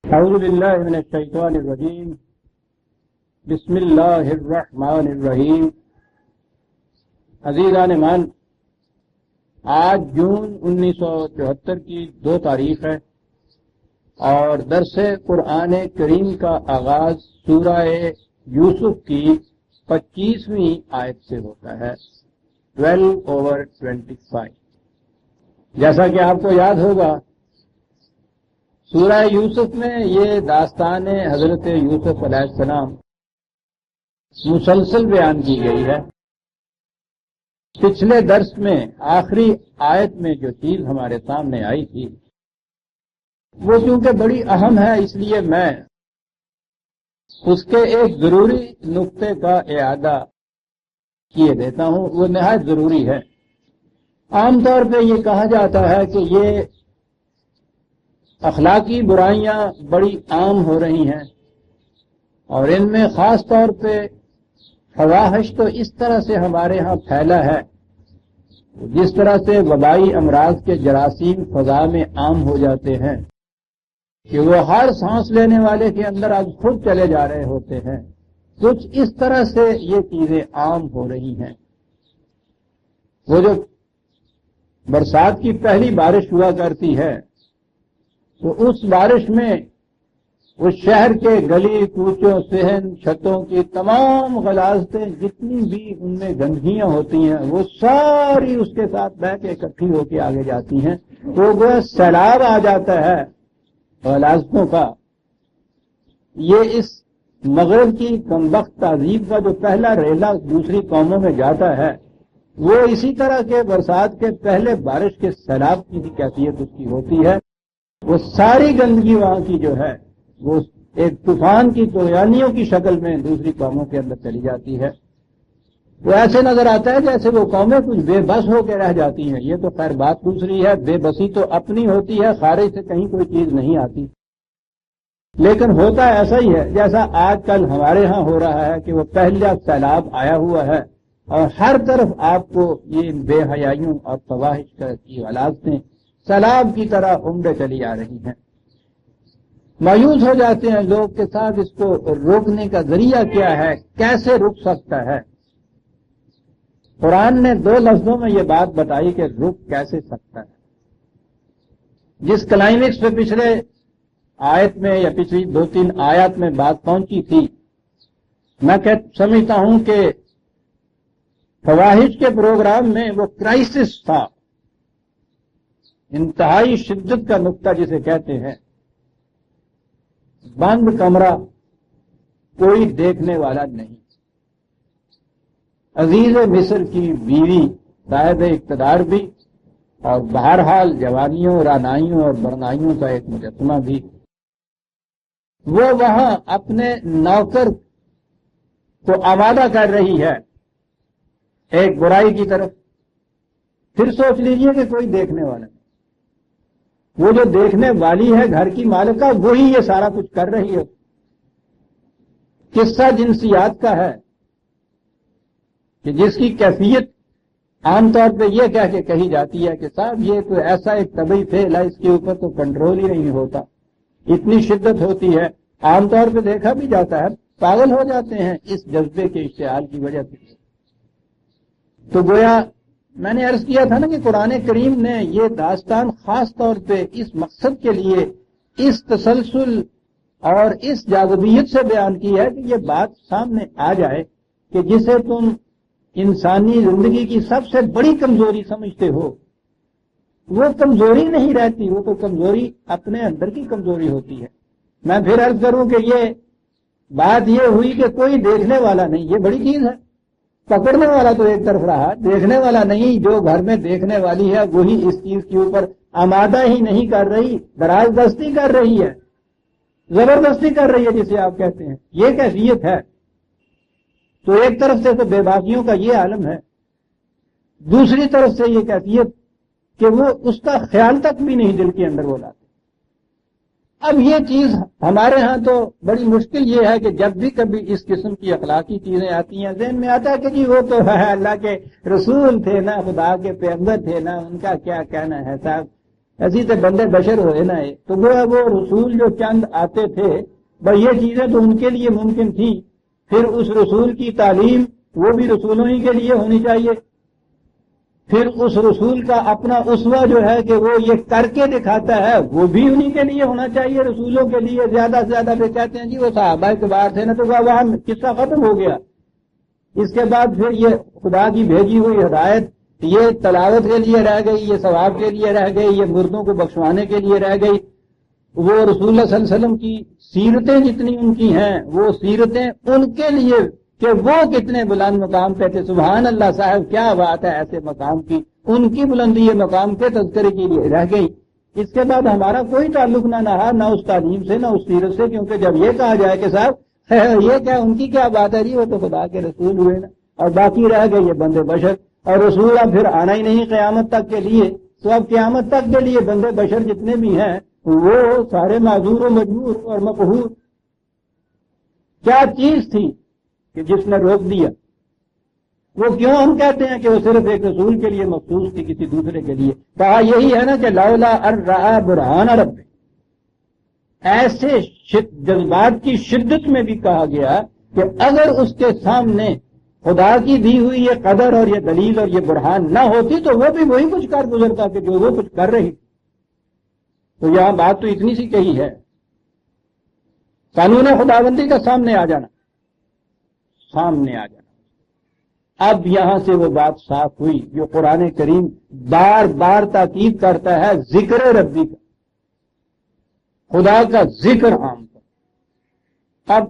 اعوذ باللہ من الشیطان الرجیم بسم اللہ الرحمن الرحیم۔ عزیزان مان، آج جون 1974 کی 2 تاریخ ہے اور درس قرآن کریم کا آغاز سورہ یوسف کی 25ویں آیت سے ہوتا ہے، 12/25۔ جیسا کہ آپ کو یاد ہوگا، سورہ یوسف میں یہ داستان حضرت یوسف علیہ السلام مسلسل بیان کی گئی ہے۔ پچھلے درس میں آخری آیت میں جو چیز ہمارے سامنے آئی تھی وہ چونکہ بڑی اہم ہے، اس لیے میں اس کے ایک ضروری نقطے کا اعادہ کیے دیتا ہوں۔ وہ نہایت ضروری ہے۔ عام طور پہ یہ کہا جاتا ہے کہ یہ اخلاقی برائیاں بڑی عام ہو رہی ہیں اور ان میں خاص طور پہ فواحش تو اس طرح سے ہمارے ہاں پھیلا ہے جس طرح سے وبائی امراض کے جراثیم فضا میں عام ہو جاتے ہیں کہ وہ ہر سانس لینے والے کے اندر اب خود چلے جا رہے ہوتے ہیں۔ کچھ اس طرح سے یہ چیزیں عام ہو رہی ہیں۔ وہ جو برسات کی پہلی بارش ہوا کرتی ہے تو اس بارش میں اس شہر کے گلی کوچوں صحن چھتوں کی تمام غلاظتیں جتنی بھی ان میں گندگیاں ہوتی ہیں وہ ساری اس کے ساتھ بہ کے اکٹھی ہو کے آگے جاتی ہیں، تو وہ سیلاب آ جاتا ہے غلاظتوں کا۔ یہ اس مغرب کی کمبخت تہذیب کا جو پہلا ریلا دوسری قوموں میں جاتا ہے وہ اسی طرح کے برسات کے پہلے بارش کے سیلاب کی بھی کیفیت اس کی ہوتی ہے۔ وہ ساری گندگی وہاں کی جو ہے وہ ایک طوفان کی طغیانیوں کی شکل میں دوسری قوموں کے اندر چلی جاتی ہے۔ تو ایسے نظر آتا ہے جیسے وہ قومیں کچھ بے بس ہو کے رہ جاتی ہیں۔ یہ تو خیر بات دوسری ہے، بے بسی تو اپنی ہوتی ہے، خارج سے کہیں کوئی چیز نہیں آتی۔ لیکن ہوتا ایسا ہی ہے جیسا آج کل ہمارے ہاں ہو رہا ہے کہ وہ پہلا سیلاب آیا ہوا ہے اور ہر طرف آپ کو یہ بے حیائیوں اور فواحش کی غلاظتیں سیلاب کی طرح عمدے چلی آ رہی ہیں۔ مایوس ہو جاتے ہیں لوگ کے ساتھ، اس کو روکنے کا ذریعہ کیا ہے، کیسے رک سکتا ہے؟ قرآن نے 2 لفظوں میں یہ بات بتائی کہ رک کیسے سکتا ہے۔ جس کلائمیکس پہ پچھلے آیت میں یا پچھلی 2-3 آیات میں بات پہنچی تھی، میں سمجھتا ہوں کہ فواحش کے پروگرام میں وہ کرائسس تھا، انتہائی شدت کا نقطہ جسے کہتے ہیں۔ بند کمرہ، کوئی دیکھنے والا نہیں۔ عزیز مصر کی بیوی صاحب اقتدار بھی اور بہرحال جوانیوں رانائیوں اور برنائیوں کا ایک مجسمہ بھی، وہ وہاں اپنے نوکر کو آمادہ کر رہی ہے ایک برائی کی طرف۔ پھر سوچ لیجئے کہ کوئی دیکھنے والا نہیں، وہ جو دیکھنے والی ہے گھر کی مالکہ وہی یہ سارا کچھ کر رہی ہے۔ قصہ جنسیات کا ہے کہ جس کی کیفیت عام طور پہ یہ کہہ کے کہی جاتی ہے کہ صاحب یہ تو ایسا ایک طبعی فعل ہے، اس کے اوپر تو کنٹرول ہی نہیں ہوتا، اتنی شدت ہوتی ہے۔ عام طور پہ دیکھا بھی جاتا ہے، پاگل ہو جاتے ہیں اس جذبے کے اشتعال کی وجہ سے۔ تو گویا میں نے عرض کیا تھا نا کہ قرآن کریم نے یہ داستان خاص طور پہ اس مقصد کے لیے اس تسلسل اور اس جاذبیت سے بیان کی ہے کہ یہ بات سامنے آ جائے کہ جسے تم انسانی زندگی کی سب سے بڑی کمزوری سمجھتے ہو وہ کمزوری نہیں رہتی، وہ تو کمزوری اپنے اندر کی کمزوری ہوتی ہے۔ میں پھر عرض کروں کہ یہ بات یہ ہوئی کہ کوئی دیکھنے والا نہیں، یہ بڑی چیز ہے۔ پکڑنے والا تو ایک طرف رہا، دیکھنے والا نہیں۔ جو گھر میں دیکھنے والی ہے وہی اس چیز کے اوپر آمادہ ہی نہیں کر رہی، دراز دستی کر رہی ہے، زبردستی کر رہی ہے جسے آپ کہتے ہیں۔ یہ کیفیت ہے۔ تو ایک طرف سے تو بے باکیوں کا یہ عالم ہے، دوسری طرف سے یہ کیفیت کہ وہ اس کا خیال تک بھی نہیں دل کے اندر وہ لاتے۔ اب یہ چیز ہمارے ہاں تو بڑی مشکل یہ ہے کہ جب بھی کبھی اس قسم کی اخلاقی چیزیں آتی ہیں ذہن میں آتا ہے کہ جی وہ تو ہے اللہ کے رسول تھے نا، خدا کے پیغمبر تھے نا، ان کا کیا کہنا ہے صاحب، ایسی سے بندے بشر ہوئے نا تو وہ رسول جو چند آتے تھے بھائی یہ چیزیں تو ان کے لیے ممکن تھی، پھر اس رسول کی تعلیم وہ بھی رسولوں ہی کے لیے ہونی چاہیے، پھر اس رسول کا اپنا اسوہ جو ہے کہ وہ یہ کر کے دکھاتا ہے وہ بھی انہی کے لیے ہونا چاہیے، رسولوں کے لیے زیادہ سے زیادہ پھر کہتے ہیں جی وہ صحابہ کے بعد تھے نا تو وہاں قصہ ختم ہو گیا۔ اس کے بعد پھر یہ خدا کی بھیجی ہوئی ہدایت یہ تلاوت کے لیے رہ گئی، یہ ثواب کے لیے رہ گئی، یہ مردوں کو بخشوانے کے لیے رہ گئی۔ وہ رسول اللہ صلی اللہ علیہ وسلم کی سیرتیں جتنی ان کی ہیں وہ سیرتیں ان کے لیے کہ وہ کتنے بلند مقام پہ تھے، سبحان اللہ صاحب کیا بات ہے ایسے مقام کی، ان کی بلندی یہ مقام کے تذکرے کے لیے رہ گئی۔ اس کے بعد ہمارا کوئی تعلق نہ رہا نہ اس تعلیم سے نہ اس سیرت سے، کیونکہ جب یہ کہا جائے کہ صاحب یہ کیا ان کی کیا بات ہے جی وہ تو خدا کے رسول ہوئے نا، اور باقی رہ گئے یہ بندے بشر، اور رسول اب پھر آنا ہی نہیں قیامت تک کے لیے، تو اب قیامت تک کے لیے بندے بشر جتنے بھی ہیں وہ سارے معذور و مجبور اور مقہور۔ کیا چیز تھی کہ جس نے روک دیا؟ وہ کیوں ہم کہتے ہیں کہ وہ صرف ایک رسول کے لیے مخصوص تھی کسی دوسرے کے لیے؟ کہا یہی ہے نا کہ لولا ان رأى برہان رب، ایسے جذبات کی شدت میں بھی کہا گیا کہ اگر اس کے سامنے خدا کی دی ہوئی یہ قدر اور یہ دلیل اور یہ برہان نہ ہوتی تو وہ بھی وہی کچھ کر گزرتا کہ جو وہ کچھ کر رہی۔ تو یہاں بات تو اتنی سی کہی ہے، قانون خداوندی کا سامنے آ جانا، سامنے آ جانا۔ اب یہاں سے وہ بات صاف ہوئی جو قرآن کریم بار بار تاکید کرتا ہے، ذکر ربی کا، خدا کا ذکر عام کا۔ اب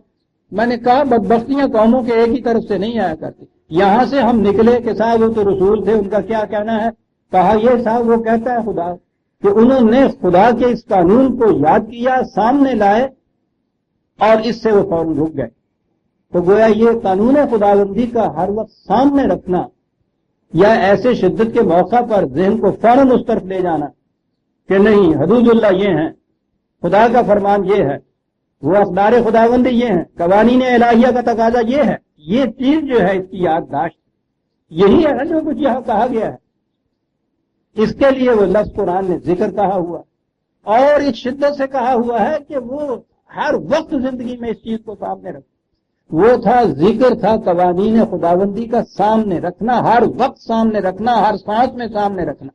میں نے کہا بدبختیاں قوموں کے ایک ہی طرف سے نہیں آیا کرتی، یہاں سے ہم نکلے کہ صاحب وہ تو رسول تھے ان کا کیا کہنا ہے، کہا یہ صاحب وہ کہتا ہے خدا، کہ انہوں نے خدا کے اس قانون کو یاد کیا، سامنے لائے اور اس سے وہ فوراً رک گئے۔ تو گویا یہ قانون خداوندی کا ہر وقت سامنے رکھنا یا ایسے شدت کے موقع پر ذہن کو فوراً اس طرف لے جانا کہ نہیں حدود اللہ یہ ہیں، خدا کا فرمان یہ ہے، وہ اقدار خداوندی یہ ہیں، قوانین الہیہ کا تقاضا یہ ہے، یہ چیز جو ہے اس کی یادداشت یہی ہے نا جو کچھ یہاں کہا گیا ہے۔ اس کے لیے وہ لفظ قرآن نے ذکر کہا ہوا اور اس شدت سے کہا ہوا ہے کہ وہ ہر وقت زندگی میں اس چیز کو سامنے رکھے۔ وہ تھا ذکر، تھا قوانین خداوندی کا سامنے رکھنا، ہر وقت سامنے رکھنا، ہر سانس میں سامنے رکھنا۔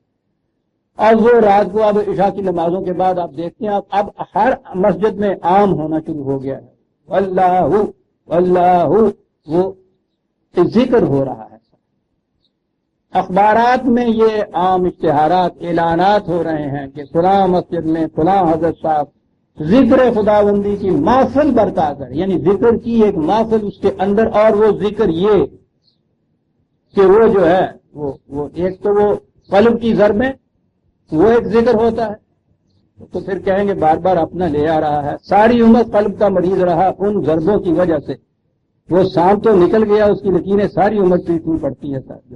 اور وہ رات کو اب عشاء کی نمازوں کے بعد آپ دیکھتے ہیں اب ہر مسجد میں عام ہونا شروع ہو گیا ہے، اللہ اللہ وہ ذکر ہو رہا ہے۔ اخبارات میں یہ عام اشتہارات اعلانات ہو رہے ہیں کہ فلاں مسجد میں فلاں حضرت صاحب ذکر خداوندی کی محفل برتا کر، یعنی ذکر کی ایک محفل اس کے اندر، اور وہ ذکر یہ کہ وہ جو ہے وہ ایک تو وہ قلب کی ضربیں، وہ ایک ذکر ہوتا ہے، تو پھر کہیں گے بار بار اپنا لے آ رہا ہے، ساری عمر قلب کا مریض رہا ان ضربوں کی وجہ سے، وہ سانپ تو نکل گیا اس کی لکیریں ساری عمر پیٹنی پڑتی ہے ساتھ۔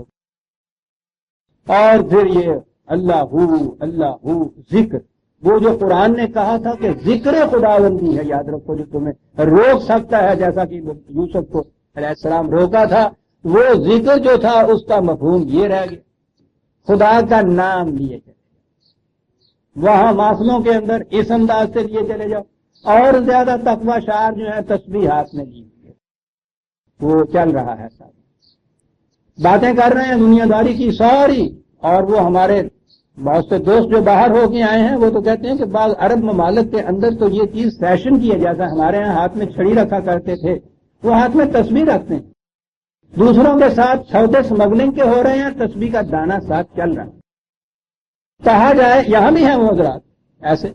اور پھر یہ اللہ ذکر، وہ جو قرآن نے کہا تھا کہ ذکر خداوندی ہے، یاد رکھو جو تمہیں روک سکتا ہے، جیسا کہ یوسف کو علیہ السلام روکا تھا، وہ ذکر جو تھا اس کا مفہوم یہ رہ گیا، خدا کا نام لیے چلے وہاں معصوموں کے اندر اس انداز سے لیے چلے جاؤ، اور زیادہ تقوی شعار جو ہے تسبیح ہاتھ میں لیجیے، وہ چل رہا ہے ساتھ باتیں کر رہے ہیں دنیا داری کی ساری، اور وہ ہمارے بہت سے دوست جو باہر ہو کے آئے ہیں وہ تو کہتے ہیں کہ بعض عرب ممالک کے اندر تو یہ چیز فیشن کی ہے، جیسا ہمارے ہاں ہاتھ میں چھڑی رکھا کرتے تھے وہ ہاتھ میں تسبیح رکھتے ہیں، دوسروں کے ساتھ سودے سمگلنگ کے ہو رہے ہیں، تسبیح کا دانہ ساتھ چل رہا ہے۔ کہا جائے یہاں بھی ہیں وہ حضرات ایسے،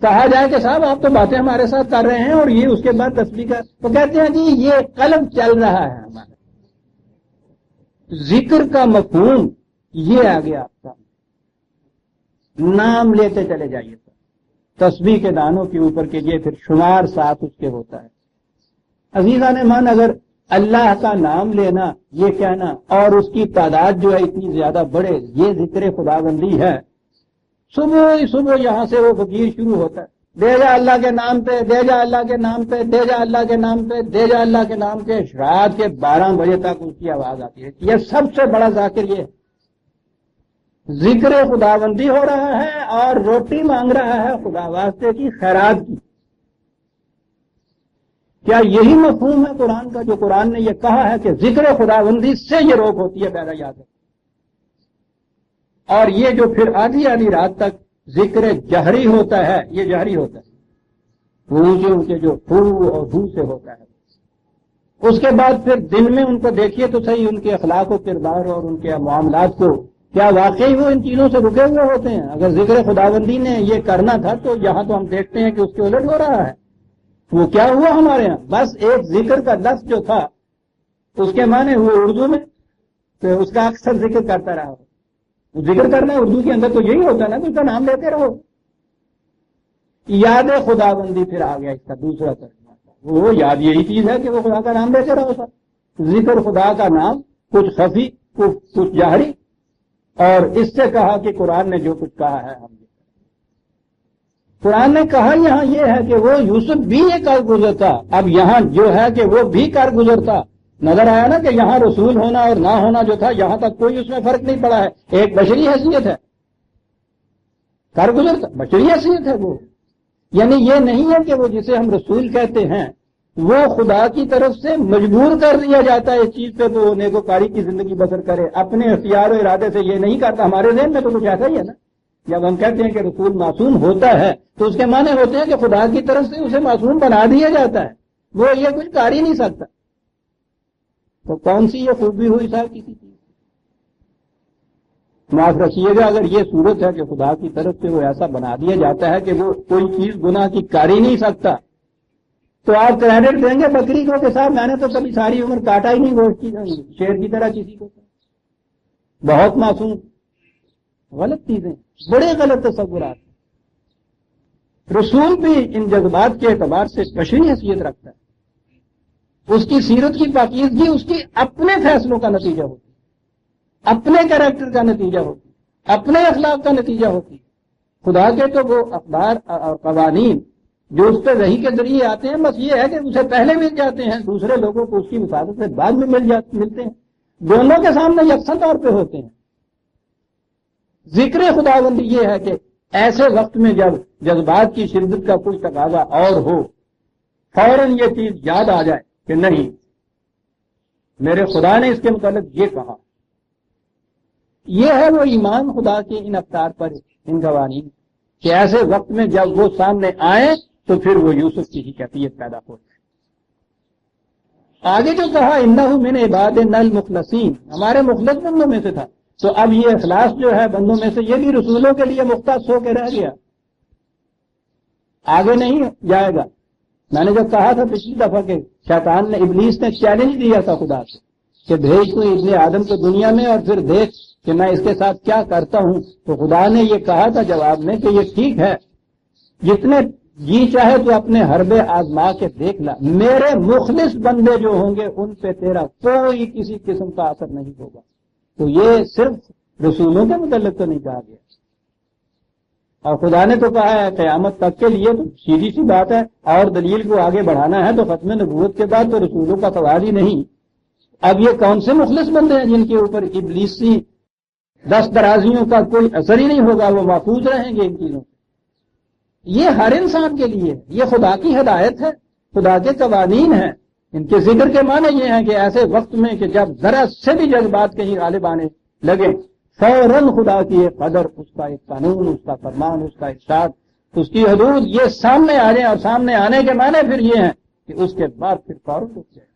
کہا جائے کہ صاحب آپ تو باتیں ہمارے ساتھ کر رہے ہیں اور یہ اس کے بعد تسبیح کا، تو کہتے ہیں جی یہ قلب چل رہا ہے ہمارا، ذکر کا مفہوم یہ آ گیا آپ کا، نام لیتے چلے جائیے، تسبیح کے دانوں کے اوپر کے یہ پھر شمار ساتھ اس کے ہوتا ہے۔ عزیزان من، اگر اللہ کا نام لینا، یہ کہنا اور اس کی تعداد جو ہے اتنی زیادہ بڑھے، یہ ذکر خداوندی ہے، صبح یہاں سے وہ فقیر شروع ہوتا ہے، دے جا اللہ کے نام پہ، دے جا اللہ کے نام پہ، دے جا اللہ کے نام پہ، دے جا اللہ کے نام کے، رات کے 12 بجے تک اس کی آواز آتی ہے۔ یہ سب سے بڑا ذاکر یہ ہے، ذکر خداوندی ہو رہا ہے اور روٹی مانگ رہا ہے خدا واسطے کی خیرات کی. کیا یہی مفہوم ہے قرآن کا جو قرآن نے یہ کہا ہے کہ ذکر خداوندی سے یہ روک ہوتی ہے پیدا یاد ہے؟ اور یہ جو پھر آدھی رات تک ذکر جہری ہوتا ہے یہ جہری ہوتا ہے، وہ اونچے اونچے جو ہو اور ہو سے ہوتا ہے. اس کے بعد پھر دن میں ان کو دیکھیے تو صحیح، ان کے اخلاق و کردار اور ان کے معاملات کو، کیا واقعی وہ ان چیزوں سے رکے ہوئے ہوتے ہیں؟ اگر ذکر خداوندی نے یہ کرنا تھا تو یہاں تو ہم دیکھتے ہیں کہ اس کے الٹ ہو رہا ہے. وہ کیا ہوا ہمارے یہاں؟ بس ایک ذکر کا لفظ جو تھا اس کے معنی ہوئے اردو میں، تو اس کا اکثر ذکر کرتا رہا. ذکر کرنا اردو کے اندر تو یہی ہوتا ہے نا کہ اس کا نام لیتے رہو. یاد خداوندی پھر آ گیا اس کا دوسرا ترجمہ، وہ یاد یہی چیز ہے کہ وہ خدا کا نام لیتے رہو. سر ذکر خدا کا نام کچھ خفی کچھ جہری، اور اس سے کہا کہ قرآن نے جو کچھ کہا ہے ہم قرآن نے کہا یہاں یہ ہے کہ وہ یوسف بھی یہ کر گزرتا، اب یہاں جو ہے کہ وہ بھی کر گزرتا. نظر آیا نا کہ یہاں رسول ہونا اور نہ ہونا جو تھا یہاں تک کوئی اس میں فرق نہیں پڑا ہے، ایک بشری حیثیت ہے، کر گزرتا بشری حیثیت ہے وہ. یعنی یہ نہیں ہے کہ وہ جسے ہم رسول کہتے ہیں وہ خدا کی طرف سے مجبور کر دیا جاتا ہے اس چیز پہ تو وہ نیکوکاری کی زندگی بسر کرے، اپنے اختیار و ارادے سے یہ نہیں کرتا. ہمارے ذہن میں تو کچھ ایسا ہی ہے نا، جب ہم کہتے ہیں کہ رسول معصوم ہوتا ہے تو اس کے معنی ہوتے ہیں کہ خدا کی طرف سے اسے معصوم بنا دیا جاتا ہے، وہ یہ کچھ کر ہی نہیں سکتا. تو کون سی یہ خوبی ہوئی صاحب کسی چیز؟ معاف رکھیے گا اگر یہ صورت ہے کہ خدا کی طرف سے وہ ایسا بنا دیا جاتا ہے کہ وہ کوئی چیز گناہ کی کر ہی نہیں سکتا، تو آپ کریڈٹ دیں گے بکری کو کہ صاحب میں نے تو کبھی ساری عمر کاٹا ہی نہیں گوشت کی شیر کی طرح کسی کو، بہت معصوم. غلط چیزیں، بڑے غلط تصورات. رسول بھی ان جذبات کے اعتبار سے بشری حیثیت رکھتا ہے. اس کی سیرت کی پاکیزگی اس کی اپنے فیصلوں کا نتیجہ ہوتی ہے، اپنے کریکٹر کا نتیجہ ہوتی ہے، اپنے اخلاق کا نتیجہ ہوتی ہے. خدا کے تو وہ اقدار اور قوانین جو اس پہ وحی کے ذریعے آتے ہیں بس یہ ہے کہ اسے پہلے مل جاتے ہیں، دوسرے لوگوں کو اس کی وساطت سے بعد میں ملتے ہیں، دونوں کے سامنے یکساں طور پہ ہوتے ہیں. ذکر خداوندی یہ ہے کہ ایسے وقت میں جب جذبات کی شدت کا کوئی تقاضا اور ہو فوراً یہ چیز یاد آ جائے کہ نہیں میرے خدا نے اس کے متعلق یہ کہا. یہ ہے وہ ایمان خدا کے ان افطار پر، ان قوانین کہ ایسے وقت میں جب وہ سامنے آئیں تو پھر وہ یوسف کی ہی کیفیت پیدا ہو جائے. آگے جو کہا انہ من عبادنا المخلصین، ہمارے مخلص بندوں میں سے تھا، تو اب یہ اخلاص جو ہے بندوں میں سے یہ بھی رسولوں کے لیے مختص ہو کے رہ گیا، آگے نہیں جائے گا. میں نے جب کہا تھا پچھلی دفعہ کہ شیطان نے، ابلیس نے چیلنج دیا تھا خدا سے کہ بھیج تو ابن آدم کو دنیا میں اور پھر دیکھ کہ میں اس کے ساتھ کیا کرتا ہوں، تو خدا نے یہ کہا تھا جواب میں کہ یہ ٹھیک ہے، جتنے جی چاہے تو اپنے حربے آزما کے دیکھ لا، میرے مخلص بندے جو ہوں گے ان پہ تیرا کوئی کسی قسم کا اثر نہیں ہوگا. تو یہ صرف رسولوں کے متعلق تو نہیں کہا گیا، اور خدا نے تو کہا ہے قیامت تک کے لیے، تو سیدھی سی بات ہے. اور دلیل کو آگے بڑھانا ہے تو ختم نبوت کے بعد تو رسولوں کا سوال ہی نہیں. اب یہ کون سے مخلص بندے ہیں جن کے اوپر ابلیسی دست درازیوں کا کوئی اثر ہی نہیں ہوگا، وہ محفوظ رہیں گے ان چیزوں سے. یہ ہر انسان کے لیے یہ خدا کی ہدایت ہے، خدا کے قوانین ہیں. ان کے ذکر کے معنی یہ ہیں کہ ایسے وقت میں کہ جب ذرا سے بھی جذبات کہیں غالب آنے لگے فوراً خدا کی ایک قدر، اس کا ایک قانون، اس کا فرمان، اس کا ارشاد، اس کی حدود یہ سامنے آ جائیں، اور سامنے آنے کے معنی پھر یہ ہیں کہ اس کے بعد پھر فوراً رک جائے.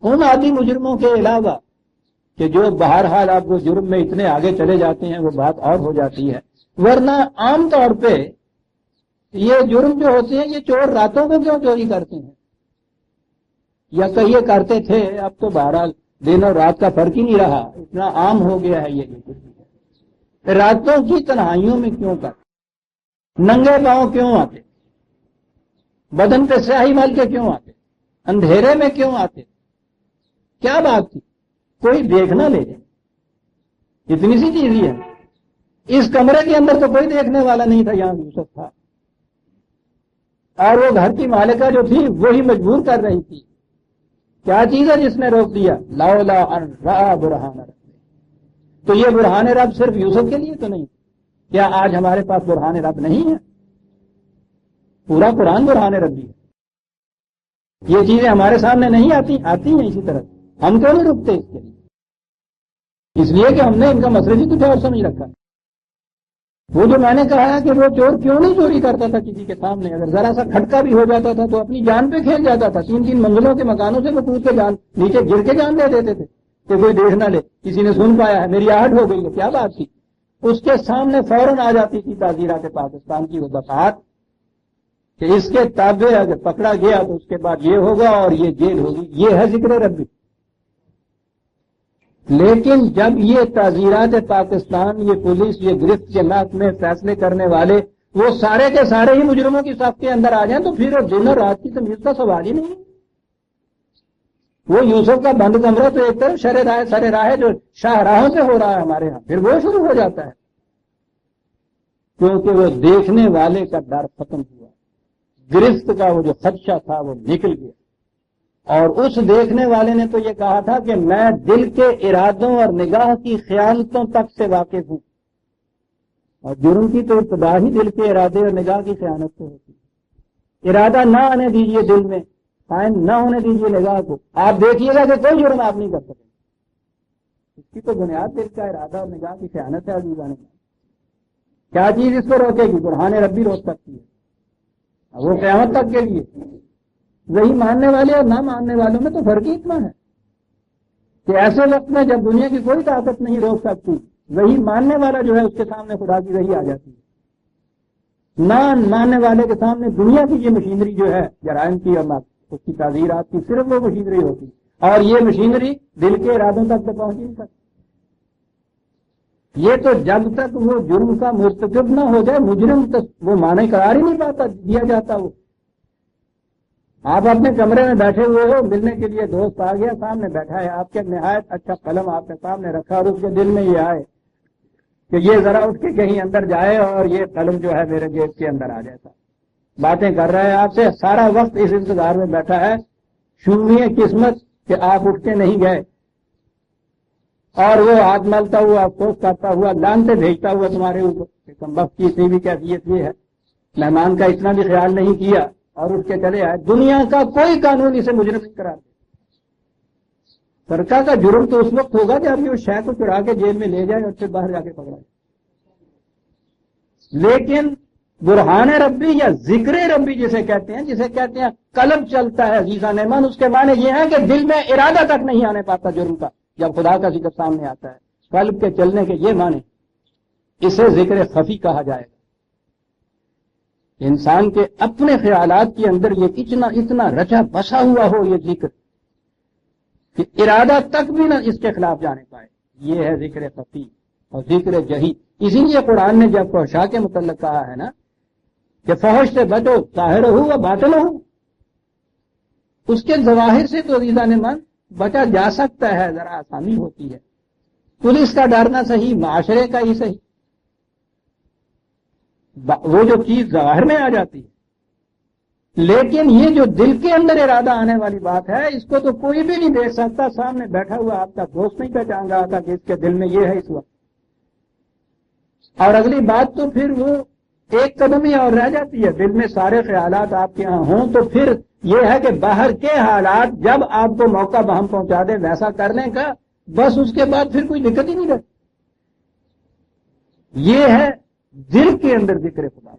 ان عادی مجرموں کے علاوہ کہ جو بہرحال آپ وہ جرم میں اتنے آگے چلے جاتے ہیں وہ بات اور ہو جاتی ہے، ورنہ عام طور پہ یہ جرم جو ہوتے ہیں یہ چور راتوں کو کیوں چوری کرتے ہیں، یا کہیے کرتے تھے، اب تو بہرحال دن اور رات کا فرق ہی نہیں رہا، اتنا عام ہو گیا ہے یہ. راتوں کی تنہائیوں میں کیوں کرتے، ننگے پاؤں کیوں آتے، بدن پہ سیاہی مل کے کیوں آتے، اندھیرے میں کیوں آتے، کیا بات تھی؟ کوئی دیکھنا لے جائے، اتنی سی چیز ہی ہے. اس کمرے کے اندر تو کوئی دیکھنے والا نہیں تھا، یہاں یوسف تھا، اور وہ گھر کی مالکہ جو تھی وہی مجبور کر رہی تھی. کیا چیز ہے جس نے روک دیا؟ لولا ان رأى برہان ربہ، تو یہ برہان رب صرف یوسف کے لیے تو نہیں؟ کیا آج ہمارے پاس برہان رب نہیں ہے؟ پورا قرآن برہان ربی ہے. یہ چیزیں ہمارے سامنے نہیں آتی ہیں اسی طرح. ہم کیوں نہیں رکتے اس کے لیے؟ اس لیے کہ ہم نے ان کا مسئلہ ہی کچھ اور سمجھ رکھا. وہ جو میں نے کہا ہے کہ وہ چور کیوں نہیں چوری کرتا تھا کسی کے سامنے؟ اگر ذرا سا کھٹکا بھی ہو جاتا تھا تو اپنی جان پہ کھیل جاتا تھا. 3 منزلوں کے مکانوں سے وہ کود کے جان نیچے گر کے جان دے دیتے تھے کہ کوئی دیکھ نہ لے, کسی نے سن پایا ہے, میری آہٹ ہو گئی ہے. کیا بات تھی؟ اس کے سامنے فوراً آ جاتی تھی تعزیرات پاکستان کی وہ دفعات کہ اس کے تابع اگر پکڑا گیا تو اس کے بعد یہ ہوگا اور یہ جیل ہوگی. یہ ہے ذکر ربی. لیکن جب یہ تعزیرات پاکستان, یہ پولیس, یہ گرفت کے محکمے, فیصلے کرنے والے وہ سارے کے سارے ہی مجرموں کی صف کے اندر آ جائیں تو پھر دن اور رات کی تمیز کا سوال ہی نہیں. وہ یوسف کا بند کمرہ تو ایک طرف سر راہ جو شاہراہوں سے ہو رہا ہے ہمارے ہاں, پھر وہ شروع ہو جاتا ہے کیونکہ وہ دیکھنے والے کا ڈر ختم ہوا, گرفت کا وہ جو خدشہ تھا وہ نکل گیا. اور اس دیکھنے والے نے تو یہ کہا تھا کہ میں دل کے ارادوں اور نگاہ کی خیانتوں تک سے واقف ہوں. اور جرم کی تو ابتدا ہی دل کے ارادے اور نگاہ کی خیانت سے ہوتی ہے. ارادہ نہ آنے دیجیے دل میں, قائم نہ ہونے دیجیے نگاہ کو. آپ دیکھیے گا کہ کوئی جرم آپ نہیں کر سکیں. اس کی تو بنیاد دل کا ارادہ اور نگاہ کی خیانت ہے. عزیزان, کیا چیز اس کو روکے گی؟ برہان ربی روک سکتی ہے. وہ قیامت تک کے لیے. وہی ماننے والے اور نہ ماننے والوں میں تو فرق ہی اتنا ہے کہ ایسے وقت میں جب دنیا کی کوئی طاقت نہیں روک سکتی, وہی ماننے والا جو ہے اس کے سامنے خدا کی وحی آ جاتی ہے. نہ ماننے والے کے سامنے دنیا کی یہ مشینری جو ہے جرائم کی اور اس کی تعزیرات کی, صرف وہ مشینری ہوتی ہے. اور یہ مشینری دل کے ارادوں تک تو پہنچ نہیں سکتی. یہ تو جب تک وہ جرم کا مرتکب نہ ہو جائے مجرم تک وہ معنی قرار ہی نہیں پاتا دیا جاتا. وہ آپ اپنے کمرے میں بیٹھے ہوئے ہو, ملنے کے لیے دوست آ گیا, سامنے بیٹھا ہے, آپ کے نہایت اچھا قلم آپ کے سامنے رکھا, اور اس کے دل میں یہ آئے کہ یہ ذرا اٹھ کے کہیں اندر جائے اور یہ قلم جو ہے میرے جیب کے اندر آ جاتا. باتیں کر رہا ہے آپ سے, سارا وقت اس انتظار میں بیٹھا ہے, شومیے قسمت کہ آپ اٹھ کے نہیں گئے, اور وہ ہاتھ ملتا ہوا, افسوس کرتا ہوا, لانتے بھیجتا ہوا تمہارے اوپر کہ کم وقت کی اتنی بھی کیفیت یہ ہے, مہمان کا اتنا بھی خیال نہیں کیا, اور اٹھ کے چلے آئے. دنیا کا کوئی قانون اسے مجرم نہیں قرار دے. سرکار کا جرم تو اس وقت ہوگا جب یہ اس شے کو چڑھا کے جیل میں لے جائے اور پھر باہر جا کے پکڑائے. لیکن برہان ربی یا ذکر ربی جسے کہتے ہیں قلب چلتا ہے عزیزان ایمان, اس کے معنی یہ ہے کہ دل میں ارادہ تک نہیں آنے پاتا جرم کا جب خدا کا ذکر سامنے آتا ہے. قلب کے چلنے کے یہ معنی, اسے ذکر خفی کہا جائے گا. انسان کے اپنے خیالات کے اندر یہ اتنا رچا بسا ہوا ہو یہ ذکر کہ ارادہ تک بھی نہ اس کے خلاف جانے پائے. یہ ہے ذکر خفی اور ذکر جہی. اسی لیے قرآن نے جب فحشاء کے متعلق کہا ہے نا کہ فحش سے بچو ظاہر ہو و باطن ہو, اس کے ظواہر سے تو عزیزان من بچا جا سکتا ہے, ذرا آسانی ہوتی ہے. پولیس کا ڈرنا صحیح, معاشرے کا ہی صحیح, وہ جو چیز ظاہر میں آ جاتی ہے. لیکن یہ جو دل کے اندر ارادہ آنے والی بات ہے, اس کو تو کوئی بھی نہیں دیکھ سکتا. سامنے بیٹھا ہوا آپ کا دوست نہیں پہچان رہا تھا کہ اس کے دل میں یہ ہے اس وقت. اور اگلی بات تو پھر وہ ایک قدم ہی اور رہ جاتی ہے. دل میں سارے خیالات آپ کے ہاں ہوں تو پھر یہ ہے کہ باہر کے حالات جب آپ کو موقع بہم پہنچا دے ویسا کرنے کا, بس اس کے بعد پھر کوئی دقت ہی نہیں رہتی. یہ ہے دل کے اندر ذکر خدا.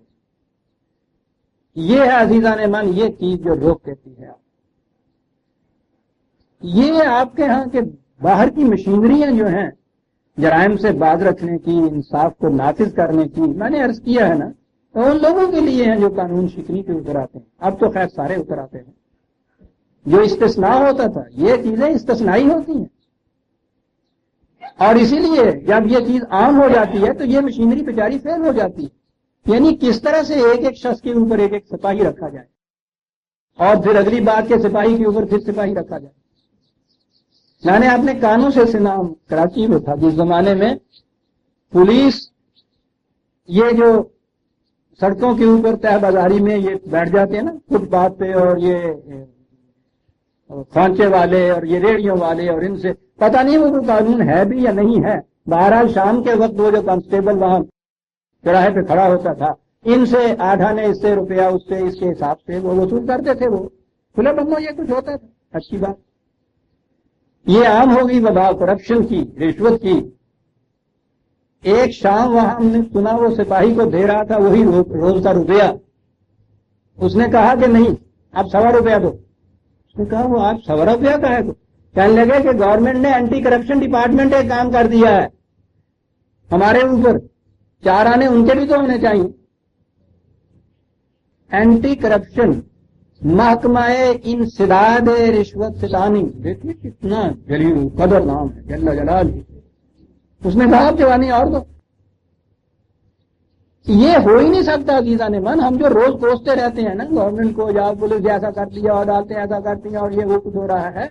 یہ ہے عزیزان ایمان یہ چیز جو لوگ کہتی ہے. یہ آپ کے ہاں کہ باہر کی مشینریاں جو ہیں جرائم سے باز رکھنے کی, انصاف کو نافذ کرنے کی, میں نے عرض کیا ہے نا, تو ان لوگوں کے لیے ہیں جو قانون شکنی پہ اتر آتے ہیں. اب تو خیر سارے اتر آتے ہیں. جو استثناء ہوتا تھا یہ چیزیں استثنائی ہوتی ہیں, اور اسی لیے جب یہ چیز عام ہو جاتی ہے تو یہ مشینری بیچاری فیل ہو جاتی ہے. یعنی کس طرح سے ایک ایک شخص کے اوپر ایک ایک سپاہی رکھا جائے, اور پھر اگلی بات کے سپاہی کے اوپر پھر سپاہی رکھا جائے. میں نے اپنے کانوں سے سنا, کراچی میں تھا جس زمانے میں پولیس یہ جو سڑکوں کے اوپر تہ بازاری میں یہ بیٹھ جاتے ہیں نا فٹ پاتھ پہ, اور یہ کھانچے والے اور یہ ریڑیوں والے, اور ان سے پتہ نہیں وہ قانون ہے بھی یا نہیں ہے, بہرحال شام کے وقت وہ جو کانسٹیبل وہاں چوراہے پہ کھڑا ہوتا تھا، ان سے 8 آنے اس سے روپیہ اس سے اس کے حساب سے وہ وصول کرتے تھے. وہ کھلے بندوں یہ کچھ ہوتا تھا. اچھی بات. یہ عام ہو گئی وبا کرپشن کی، رشوت کی. ایک شام وہاں ہم نے سنا وہ سپاہی کو دے رہا تھا وہی روز کا روپیہ. اس نے کہا کہ نہیں آپ 1.25 روپیہ دو. اس نے کہا وہ آپ 1.25 روپیہ کا ہے تو کہنے لگے کہ گورنمنٹ نے اینٹی کرپشن ڈپارٹمنٹ ایک کام کر دیا ہے ہمارے اوپر، 4 آنے ان کے بھی تو ہونے چاہیے. اینٹی کرپشن محکمہ انسداد رشوت ستانی، دیکھیے کتنا جلیل قدر نام ہے، جل جلال. اس نے کہا جوانی اور دو. یہ ہو ہی نہیں سکتا عزیزان من. ہم جو روز کوستے رہتے ہیں نا گورنمنٹ کو، یا پولیس ایسا کر دیا اور عدالتیں ایسا کرتی ہیں اور یہ وہ کچھ ہو رہا ہے،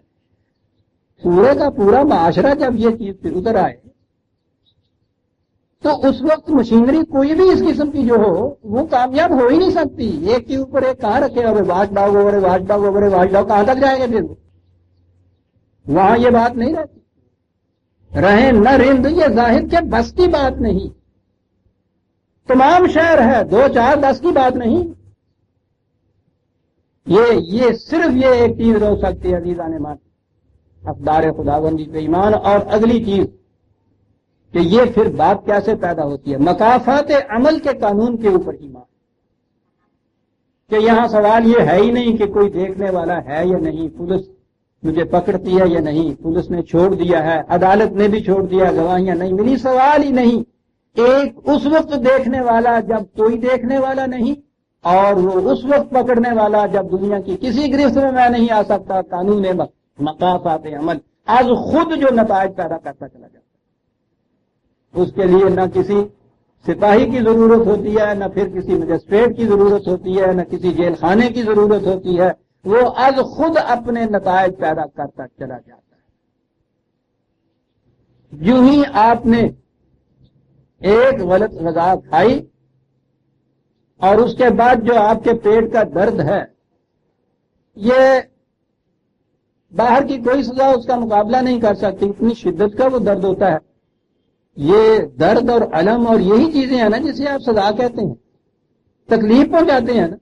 پورے کا پورا معاشرہ جب یہ چیز پھر اتر آئے تو اس وقت مشینری کوئی بھی اس قسم کی جو ہو وہ کامیاب ہو ہی نہیں سکتی. ایک کے اوپر ایک کہاں رکھے اور watch dog over watch dog over watch dog, کہاں تک جائیں گے پھر؟ وہاں یہ بات نہیں رہتی. رہیں نہ رند یہ ظاہر کے بس کی بات نہیں. تمام شہر ہے، 2 4 10 کی بات نہیں. یہ صرف یہ ایک چیز روک سکتی ہے عزیزان مان، اقدار خداوندی پہ ایمان. اور اگلی چیز کہ یہ پھر بات کیسے پیدا ہوتی ہے، مکافات عمل کے قانون کے اوپر ایمان. کہ یہاں سوال یہ ہے ہی نہیں کہ کوئی دیکھنے والا ہے یا نہیں، پولیس مجھے پکڑتی ہے یا نہیں، پولیس نے چھوڑ دیا ہے، عدالت نے بھی چھوڑ دیا، گواہیاں نہیں ملی، سوال ہی نہیں. ایک اس وقت دیکھنے والا جب کوئی دیکھنے والا نہیں، اور وہ اس وقت پکڑنے والا جب دنیا کی کسی گرفت میں نہیں آ سکتا. قانون مکافات عمل آج خود جو نتائج پیدا کرتا چلا جاتا ہے. اس کے لیے نہ کسی سپاہی کی ضرورت ہوتی ہے، نہ پھر کسی مجسٹریٹ کی ضرورت ہوتی ہے، نہ کسی جیل خانے کی ضرورت ہوتی ہے. وہ از خود اپنے نتائج پیدا کرتا چلا جاتا ہے. یوں ہی آپ نے ایک غلط غذا کھائی اور اس کے بعد جو آپ کے پیٹ کا درد ہے، یہ باہر کی کوئی سزا اس کا مقابلہ نہیں کر سکتی. اتنی شدت کا وہ درد ہوتا ہے. یہ درد اور الم اور یہی چیزیں ہیں نا جسے آپ سزا کہتے ہیں، تکلیف پہنچاتے ہیں نا.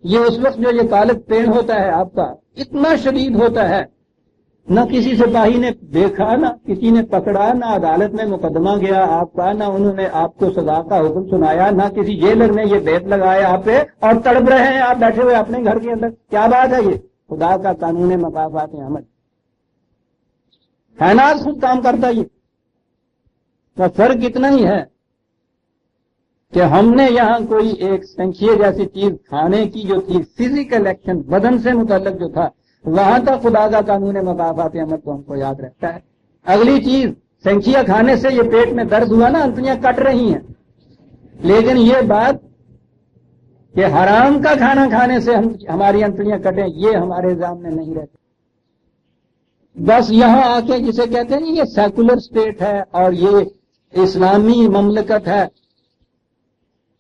یہ اس وقت جو یہ کالک پین ہوتا ہے آپ کا اتنا شدید ہوتا ہے، نہ کسی سپاہی نے دیکھا، نہ کسی نے پکڑا، نہ عدالت میں مقدمہ گیا آپ کا، نہ انہوں نے آپ کو سزا کا حکم سنایا، نہ کسی جیلر نے یہ بیت لگایا آپ پہ اور تڑپ رہے ہیں آپ بیٹھے ہوئے اپنے گھر کے اندر. کیا بات ہے؟ یہ خدا کا قانون مکافات عمل ہے نا، خود کام کرتا. یہ تو فرق اتنا ہی ہے کہ ہم نے یہاں کوئی ایک سنکھیے جیسی چیز کھانے کی جو تھی، فزیکل ایکشن بدن سے متعلق جو تھا، وہاں تک خدا کا قانون مکافات عمل تو ہم کو یاد رہتا ہے. اگلی چیز سنکھیا کھانے سے یہ پیٹ میں درد ہوا نا، انتڑیاں کٹ رہی ہیں، لیکن یہ بات کہ حرام کا کھانا کھانے سے ہماری انتڑیاں کٹیں، یہ ہمارے سامنے نہیں رہتی. بس یہاں آ کے جسے کہتے ہیں یہ سیکولر سٹیٹ ہے اور یہ اسلامی مملکت ہے،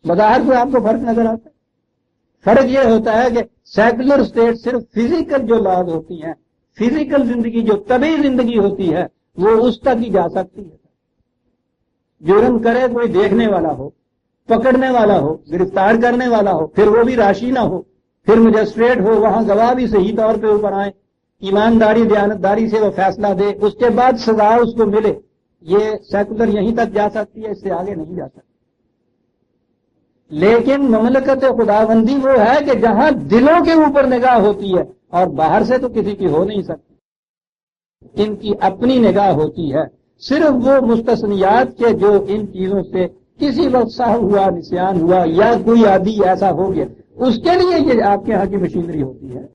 بظاہر کو آپ کو فرق نظر آتا ہے. فرق یہ ہوتا ہے کہ سیکولر سٹیٹ صرف فزیکل جو لاز ہوتی ہیں، فزیکل زندگی جو طبعی زندگی ہوتی ہے، وہ اس تک ہی جا سکتی ہے. جرم کرے کوئی دیکھنے والا ہو، پکڑنے والا ہو، گرفتار کرنے والا ہو، پھر وہ بھی راشی نہ ہو، پھر مجسٹریٹ ہو، وہاں گواہ بھی صحیح طور پہ اوپر آئیں، ایمانداری دیانتداری سے وہ فیصلہ دے، اس کے بعد سزا اس کو ملے. یہ سیکولر یہیں تک جا سکتی ہے، اس سے آگے نہیں جا سکتی. لیکن مملکت خداوندی وہ ہے کہ جہاں دلوں کے اوپر نگاہ ہوتی ہے، اور باہر سے تو کسی کی ہو نہیں سکتی. ان کی اپنی نگاہ ہوتی ہے. صرف وہ مستثنیات کے جو ان چیزوں سے کسی وقت سہو ہوا، نسیان ہوا یا کوئی عادی ایسا ہو گیا، اس کے لیے یہ آپ کے ہاں کی مشینری ہوتی ہے.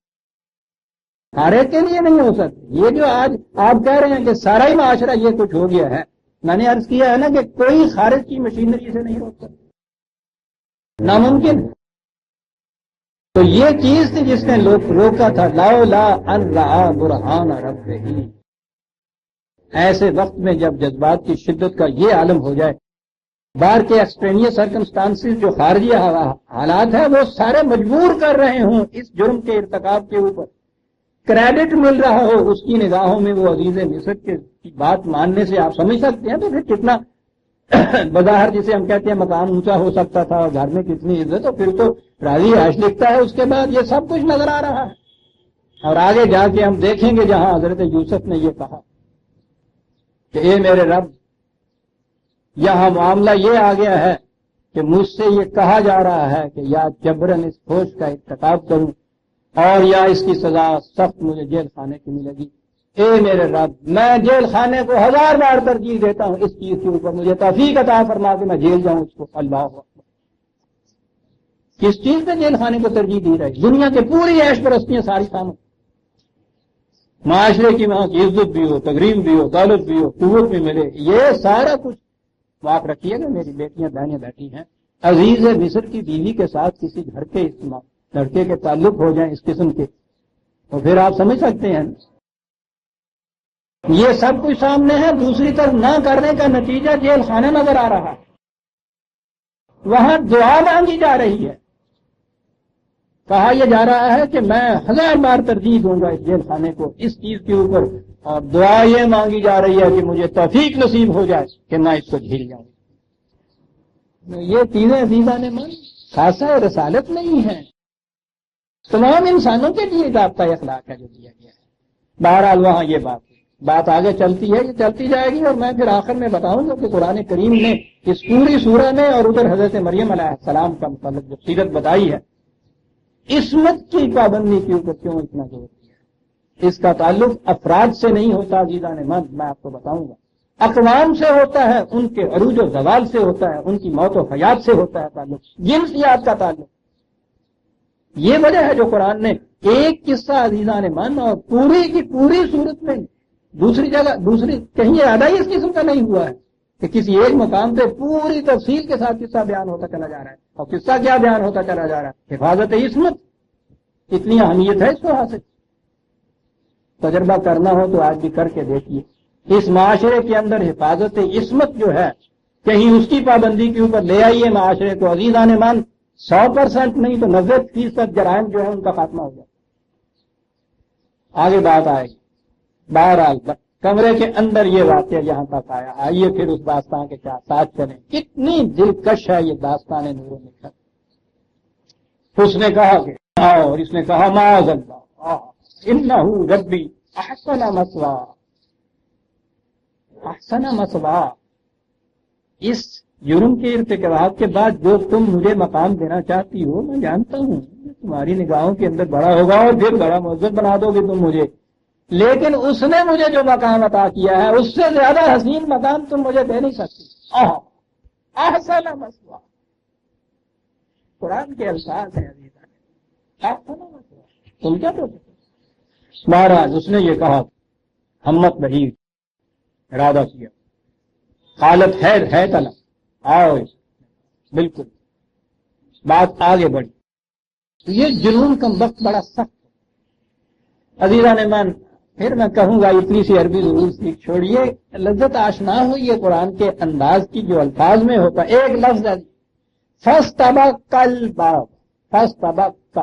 ہر ایک کے لیے نہیں ہو سکتی. یہ جو آج آپ کہہ رہے ہیں کہ سارا ہی معاشرہ یہ کچھ ہو گیا ہے، میں نے عرض کیا ہے نا کہ کوئی خارج کی مشینری سے نہیں روک سکتا، ناممکن. تو یہ چیز تھی جس نے روکا تھا، لولا ان رأى برہان ربہ. ایسے وقت میں جب جذبات کی شدت کا یہ عالم ہو جائے، باہر کے ایکسٹرینیس سرکمسٹانسز جو خارجی حالات ہیں وہ سارے مجبور کر رہے ہوں اس جرم کے ارتکاب کے اوپر، کریڈٹ مل رہا ہو اس کی نگاہوں میں وہ عزیز مصر کی بات ماننے سے آپ سمجھ سکتے ہیں تو پھر کتنا بظاہر جسے ہم کہتے ہیں مکان اونچا ہو سکتا تھا اور گھر میں کتنی عزت، تو پھر تو راضی عیش لکھتا ہے، اس کے بعد یہ سب کچھ نظر آ رہا ہے۔ اور آگے جا کے ہم دیکھیں گے جہاں حضرت یوسف نے یہ کہا کہ اے میرے رب، یہاں معاملہ یہ آ گیا ہے کہ مجھ سے یہ کہا جا رہا ہے کہ یا جبرن اس فوج کا ارتکاب کروں اور یا اس کی سزا سخت مجھے جیل خانے کی ملے گی۔ اے میرے رب، میں جیل خانے کو 1000 بار ترجیح دیتا ہوں، اس چیز کے اوپر مجھے توفیق عطا فرما کے میں جیل جاؤں اس کو۔ اللہ اکبر، کس چیز پہ جیل خانے کو ترجیح دی رہی؟ دنیا کے پوری عیش پرستیاں ساری سامنے، معاشرے کی وہاں کی عزت بھی ہو، تقریب بھی ہو، دولت بھی ہو، قوت بھی ملے، یہ سارا کچھ معاف رکھیے گا۔ میری بیٹیاں بہنیں بیٹھی ہیں، عزیز مصر کی بیوی کے ساتھ کسی گھر کے لڑکے کے تعلق ہو جائیں اس قسم کے، تو پھر آپ سمجھ سکتے ہیں یہ سب کچھ سامنے ہے۔ دوسری طرف نہ کرنے کا نتیجہ جیل خانہ نظر آ رہا ہے، وہاں دعا مانگی جا رہی ہے، کہا یہ جا رہا ہے کہ میں 1000 بار ترجیح دوں گا اس جیل خانے کو اس چیز کے اوپر، اور دعا یہ مانگی جا رہی ہے کہ مجھے توفیق نصیب ہو جائے کہ میں اس کو جھیل جاؤں۔ یہ چیزیں عزیزاً من خاصہ رسالت نہیں ہے، تمام انسانوں کے لیے ضابطۂ اخلاق ہے جو دیا گیا ہے۔ بہرحال وہاں یہ بات آگے چلتی ہے، یہ چلتی جائے گی، اور میں پھر آخر میں بتاؤں گا کہ قرآن کریم نے اس پوری سورہ میں اور ادھر حضرت مریم علیہ السلام کا متعلق جو سیرت بتائی ہے، عصمت کی پابندی کے اوپر کیوں اتنا زور دیا۔ اس کا تعلق افراد سے نہیں ہوتا عزیزان من، میں آپ کو بتاؤں گا، اقوام سے ہوتا ہے، ان کے عروج و زوال سے ہوتا ہے، ان کی موت و حیات سے ہوتا ہے تعلق، جنسیات کا تعلق۔ یہ وجہ ہے جو قرآن نے ایک قصہ عزیزان من اور پوری کی پوری صورت میں دوسری کہیں ارادہ ہی اس قسم کا نہیں ہوا ہے کہ کسی ایک مقام پہ پوری تفصیل کے ساتھ قصہ بیان ہوتا چلا جا رہا ہے۔ اور قصہ کیا بیان ہوتا چلا جا رہا ہے؟ حفاظت عصمت، اتنی اہمیت ہے اس کو حاصل۔ تجربہ کرنا ہو تو آج بھی کر کے دیکھیے، اس معاشرے کے اندر حفاظت عصمت جو ہے، کہیں اس کی پابندی کے اوپر لے آئیے معاشرے کو، عزیزان مان 100% نہیں تو 90% جرائم جو ہے ان کا خاتمہ ہو جائے۔ آگے بات آئے گی۔ بہرحال کمرے کے اندر یہ واقعہ یہاں تک آیا، آئیے پھر اس داستان کے ساتھ چلیں۔ کتنی دلکش ہے یہ داستان نور و نکھت۔ اس نے کہا کہ اور اس نے کہا معاذ اللہ انہ ربی احسن مثوا، احسن مثوا، اس جرم کے ارتکاب کے بعد جو تم مجھے مقام دینا چاہتی ہو میں جانتا ہوں تمہاری نگاہوں کے اندر بڑا ہوگا اور پھر بڑا معزز بنا دو گے تم مجھے، لیکن اس نے مجھے جو مقام عطا کیا ہے اس سے زیادہ حسین مقام تم مجھے دے نہیں سکتی۔ احسن مثوا، قرآن کے الفاظ ہیں عزیزان، احسن مثوا، تم کیا تو مہاراج اس نے یہ کہا، ہمت نہیں، ارادہ کیا، حالت ہے طلب، آؤ بالکل، بات آگے بڑھی۔ یہ جنون کا وقت بڑا سخت ہے عزیزان من۔ پھر میں کہوں گا اتنی سی عربی ضرور سیکھ چھوڑیے، لذت آشنا ہوئی ہے قرآن کے انداز کی جو الفاظ میں ہوتا ہے۔ ایک لفظ ہے فاستبق الباب، فاستبق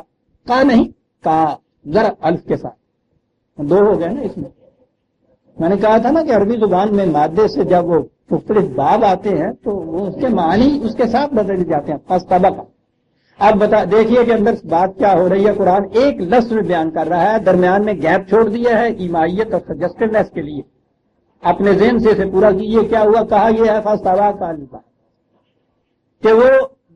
کا نہیں کا، ذرا الف کے ساتھ دو ہو گئے نا اس میں نے کہا تھا نا کہ عربی زبان میں مادے سے جب وہ مختلف باب آتے ہیں تو وہ اس کے معنی اس کے ساتھ بدل جاتے ہیں۔ فاستبق، اب دیکھیے کہ اندر بات کیا ہو رہی ہے۔ قرآن ایک لفظ میں بیان کر رہا ہے، درمیان میں گیپ چھوڑ دیا ہے ایمائیت اور سجسٹیونیس کے لیے۔ اپنے ذہن سے اسے پورا کیجیے، کیا ہوا؟ کہا یہ ہے فاستبق الباب، کہ وہ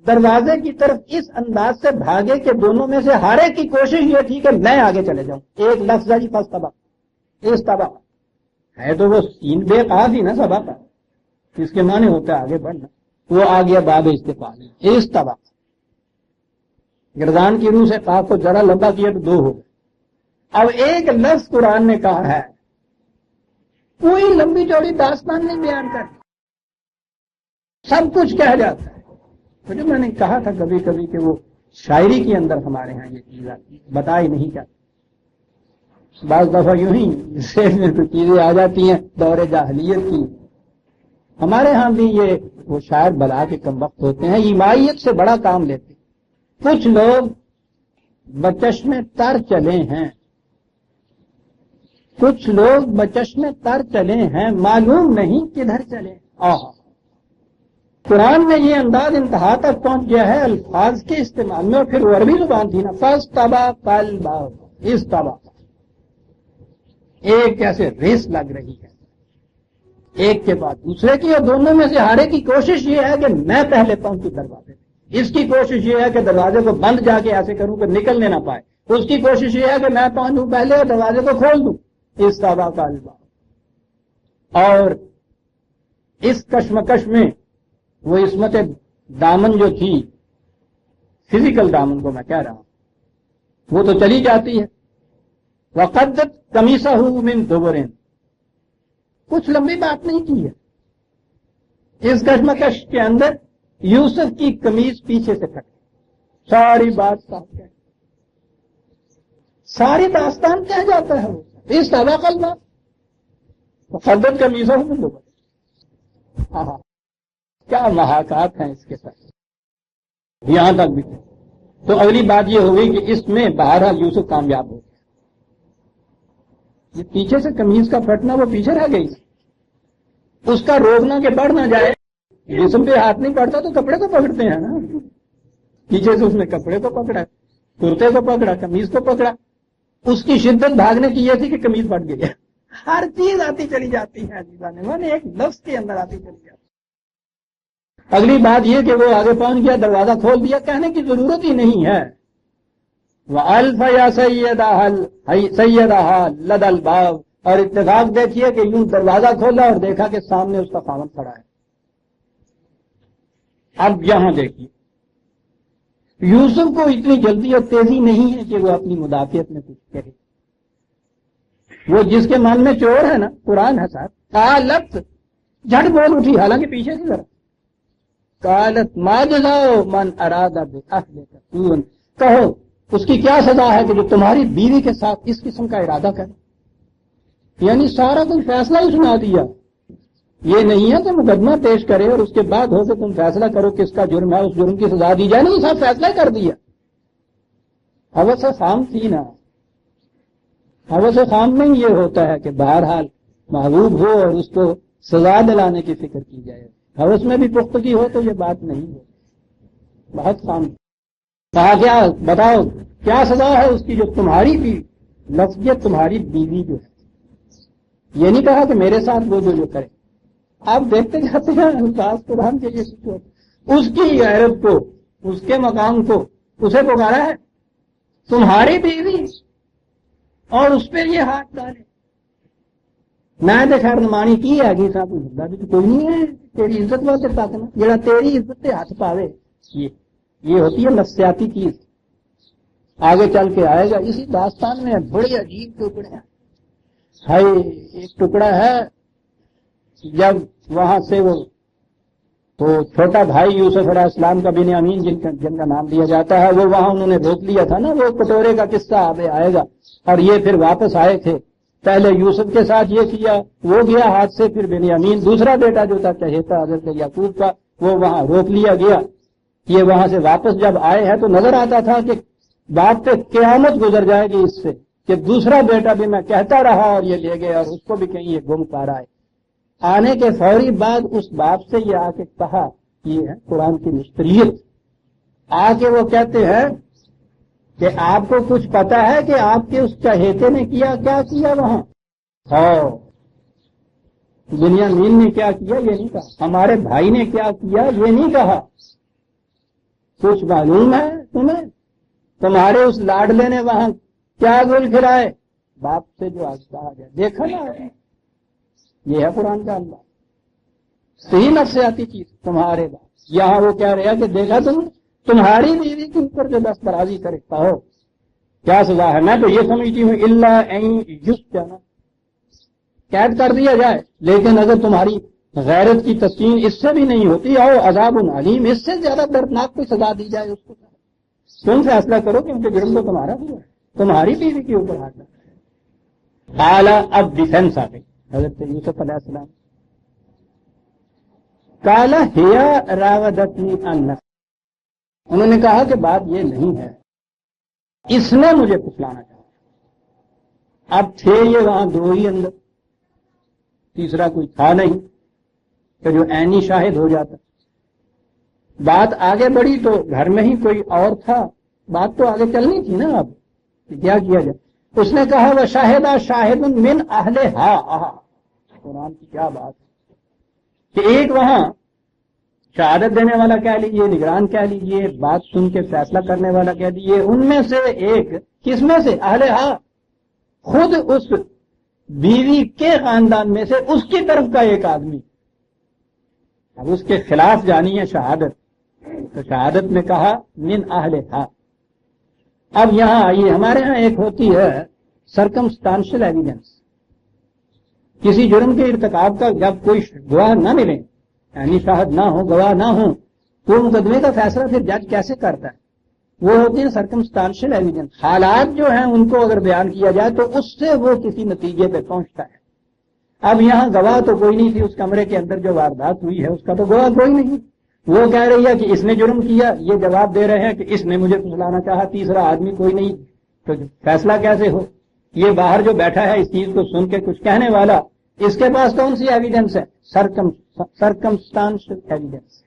دروازے کی طرف اس انداز سے بھاگے کہ دونوں میں سے ہر ایک کی کوشش یہ تھی کہ میں آگے چلے جاؤں۔ ایک لفظ ہے جی فاستبق، استبق ہے تو وہ سین بے قاف ہی نا سبق، اس کے معنی ہوتا ہے آگے بڑھنا، وہ آ گیا باب استفعال، استبق، گردان کی روح سے قاف کو ذرا لمبا کیا تو دو ہو گئے۔ اب ایک لفظ قرآن نے کہا ہے، کوئی لمبی چوڑی داستان نہیں بیان کر، سب کچھ کہہ جاتا ہے۔ تو جو میں نے کہا تھا کبھی کبھی کہ وہ شاعری کے اندر ہمارے ہاں یہ چیز آتی بتائی نہیں جاتی، بعض دفعہ یوں ہی ذہن میں تو چیزیں آ جاتی ہیں دور جاہلیت کی۔ ہمارے ہاں بھی یہ وہ شاعر بلا کے کم وقت ہوتے ہیں، ایمائیت سے بڑا کام لیتے ہیں۔ کچھ لوگ بچشمے تر چلے ہیں، کچھ لوگ بچشمے تر چلے ہیں، معلوم نہیں کدھر چلے۔ قرآن میں یہ انداز انتہا تک پہنچ گیا ہے الفاظ کے استعمال میں، اور پھر وہ عربی زبان تھی نا، فاستبق الباب، استبق، ایک ایسے ریس لگ رہی ہے ایک کے بعد دوسرے کی، اور دونوں میں سے ہر ایک کی کوشش یہ ہے کہ میں پہلے پہنچوں دروازے پہ۔ اس کی کوشش یہ ہے کہ دروازے کو بند جا کے ایسے کروں کہ نکلنے نہ پائے، اس کی کوشش یہ ہے کہ میں پہنچوں پہلے اور دروازے کو کھول دوں۔ استبق الباب۔ اور اس کشمکش میں وہ عصمت دامن جو تھی، فزیکل دامن کو میں کہہ رہا ہوں، وہ تو چلی جاتی ہے۔ وقدت قمیصہ من دبر، کچھ لمبی بات نہیں کی ہے، اس کشمکش کے اندر یوسف کی قمیض پیچھے سے کٹ، ساری بات صاف کہہ، ساری داستان کہہ جاتا ہے وہ۔ اس طبق الباب وقدت قمیصہ من دبر، کیا محاکات ہیں اس کے ساتھ، یہاں تک بھی۔ تو اگلی بات یہ ہوگی کہ اس میں بہرحال یوسف کامیاب ہو گیا۔ یہ پیچھے سے قمیض کا پھٹنا، وہ پیچھے رہ گئی، اس کا روکنا کہ بڑھ نہ جائے۔ جسم پہ ہاتھ نہیں پڑتا تو کپڑے کو پکڑتے ہیں نا، پیچھے سے اس نے کپڑے کو پکڑا، کرتے کو پکڑا، قمیض کو پکڑا۔ اس کی شدت بھاگنے کی یہ تھی کہ قمیض پھٹ گئی ہے۔ ہر چیز آتی چلی جاتی ہے عزیزان، ایک لفظ کے اندر آتی چلی جاتی۔ اگلی بات یہ کہ وہ آگے پہنچ گیا، دروازہ کھول دیا، کہنے کی ضرورت ہی نہیں ہے۔ وَأَلْفَ يَا سَيَّدَهَا لَدَى الْبَابِ، اور اتفاق دیکھیے کہ یوں دروازہ کھولا اور دیکھا کہ سامنے اس کا خاوند کھڑا ہے۔ اب یہاں دیکھیے، یوسف کو اتنی جلدی اور تیزی نہیں ہے کہ وہ اپنی مدافعت میں کچھ کرے۔ وہ جس کے من میں چور ہے نا، قرآن ہے صاحب، قالت، جھٹ بول اٹھی، حالانکہ پیچھے سے ذرا، قالت ما جزاء من اراد باهلك سوءا، کہو اس کی کیا سزا ہے کہ جو تمہاری بیوی کے ساتھ اس قسم کا ارادہ کرے۔ یعنی سارا تم فیصلہ ہی سنا دیا، یہ نہیں ہے کہ مقدمہ پیش کرے اور اس کے بعد ہو کہ تم فیصلہ کرو کس کا جرم ہے، اس جرم کی سزا دی جائے، نہیں، سب فیصلہ کر دیا۔ حوث خام تھی نا، حوث خام میں یہ ہوتا ہے کہ بہرحال محبوب ہو اور اس کو سزا دلانے کی فکر کی جائے، حوث میں بھی پختگی ہو تو یہ بات نہیں ہے، بہت خام۔ کہا کیا بتاؤ کیا سزا ہے اس کی جو تمہاری بیوی، لفظیت تمہاری بیوی جو ہے، یہ نہیں کہا کہ میرے ساتھ وہ جو کرے۔ آپ دیکھتے جاتے ہیں الفاظ قرآن کے یہ، اس کی غیرت کو، اس کے مقام کو اسے پکارا ہے، تمہاری بیوی، اور اس پہ یہ ہاتھ ڈالے۔ میں تو خیر نمانی کی ہے کہ صاحب بھی تو کوئی نہیں ہے، تیری عزت واسطے تاکنا، جڑا تیری عزت سے ہاتھ پاوے، یہ ہوتی ہے نفسیاتی چیز۔ آگے چل کے آئے گا، اسی داستان میں بڑے عجیب ٹکڑے ہیں۔ ہائے، ایک ٹکڑا ہے جب وہاں سے وہ تو چھوٹا بھائی یوسف علیہ السلام کا بنیامین جن کا نام دیا جاتا ہے، وہ وہاں انہوں نے روک لیا تھا نا، وہ کٹورے کا قصہ آئے گا، اور یہ پھر واپس آئے تھے۔ پہلے یوسف کے ساتھ یہ کیا، وہ گیا ہاتھ سے، پھر بنیامین دوسرا بیٹا جو تھا چہیتا حضرت یعقوب کا، وہ وہاں روک لیا گیا۔ یہ وہاں سے واپس جب آئے ہیں تو نظر آتا تھا کہ بات پہ قیامت گزر جائے گی اس سے، کہ دوسرا بیٹا بھی میں کہتا رہا اور یہ لے گئے، اور اس کو بھی کہیں یہ گم پا رہا ہے۔ آنے کے فوری بعد اس باپ سے یہ آ کے کہا، یہ ہے قرآن کی مشتریت، آ کے وہ کہتے ہیں کہ آپ کو کچھ پتا ہے کہ آپ کے اس چہیتے نے کیا وہاں؟ ہاں، بنیامین نے کیا کیا یہ نہیں کہا، ہمارے بھائی نے کیا کیا یہ نہیں کہا۔ کچھ معلوم ہے تمہیں؟ تمہارے اس لاڈلے نے وہاں کیا گل کھلائے؟ باپ سے جو آج کہا جائے، دیکھا نا، یہ ہے قرآن کا اللہ، صحیح نفسیاتی چیز تمہارے باپ۔ یہاں وہ کہہ رہا کہ دیکھا تمہاری بیوی کے اوپر جو دست درازی کرے، کہو کیا سزا ہے؟ میں تو یہ سمجھتی ہوں اللہ جانا قید کر دیا جائے، لیکن اگر تمہاری غیرت کی تسکین اس سے بھی نہیں ہوتی، او عذاب علیم، اس سے زیادہ دردناک کوئی سزا دی جائے اس کو، تم فیصلہ کرو کیونکہ جرم تو تمہارا بھی ہے، تمہاری بیوی کے اوپر ہاتھ ڈالا۔ اعلیٰ اب ڈیفینس آ گئی حضرت یوسف علیہ السلام۔ قال ہی راودتنی عن نفسی، انہوں نے کہا کہ بات یہ نہیں ہے، اس نے مجھے پھسلانا چاہا، اب تھے یہ وہاں دو ہی اندر، تیسرا کوئی تھا نہیں کہ جو عینی شاہد ہو جاتا. بات آگے بڑھی تو گھر میں ہی کوئی اور تھا، بات تو آگے چلنی تھی نا. اب کیا کیا جائے؟ اس نے کہا وہ شاہدہ شاہد من اہل ہا. قرآن کی کیا بات ہے کہ ایک وہاں شہادت دینے والا کہہ لیجیے، نگران کہہ لیجیے، بات سن کے فیصلہ کرنے والا کہہ دیجیے، ان میں سے ایک، کس میں سے؟ اہل ہا، خود اس بیوی کے خاندان میں سے اس کی طرف کا ایک آدمی. اب اس کے خلاف جانی ہے شہادت، تو شہادت میں کہا من اہل ہا. اب یہاں آئیے، ہمارے ہاں ایک ہوتی ہے سرکمسٹانشل ایویڈنس. کسی جرم کے ارتکاب کا جب کوئی گواہ نہ ملے، یعنی شاہد نہ ہو، گواہ نہ ہو، تو مقدمے کا فیصلہ پھر جج کیسے کرتا ہے؟ وہ ہوتی ہے سرکمسٹانشل ایویڈنس. حالات جو ہیں ان کو اگر بیان کیا جائے تو اس سے وہ کسی نتیجے پہ پہنچتا ہے. اب یہاں گواہ تو کوئی نہیں تھی، اس کمرے کے اندر جو واردات ہوئی ہے اس کا تو گواہ کوئی نہیں. وہ کہہ رہی ہے کہ اس نے جرم کیا، یہ جواب دے رہے ہیں کہ اس نے مجھے پھسلانا چاہا، تیسرا آدمی کوئی نہیں. تو فیصلہ کیسے ہو؟ یہ باہر جو بیٹھا ہے اس چیز کو سن کے کچھ کہنے والا، اس کے پاس کون سی ایویڈنس ہے؟ سرکمسٹانشل ایویڈنس،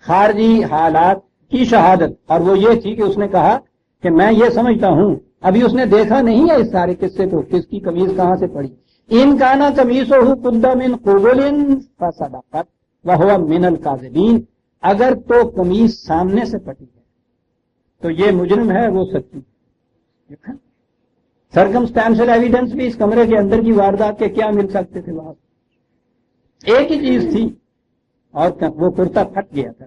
خارجی حالات کی شہادت. اور وہ یہ تھی کہ اس نے کہا کہ میں یہ سمجھتا ہوں، ابھی اس نے دیکھا نہیں ہے اس سارے قصے کو، کس کی قمیض کہاں سے پڑی. ان کانا قمیصہ قد من قبل فصدقت وہو من الکاذبین. اگر تو قمیص سامنے سے پٹی ہے تو یہ مجرم ہے، وہ سچی. سرکمسٹانشل ایویڈنس بھی اس کمرے کے اندر کی واردات کے کیا مل سکتے تھے؟ وہاں ایک ہی چیز تھی، اور وہ کرتا پھٹ گیا تھا،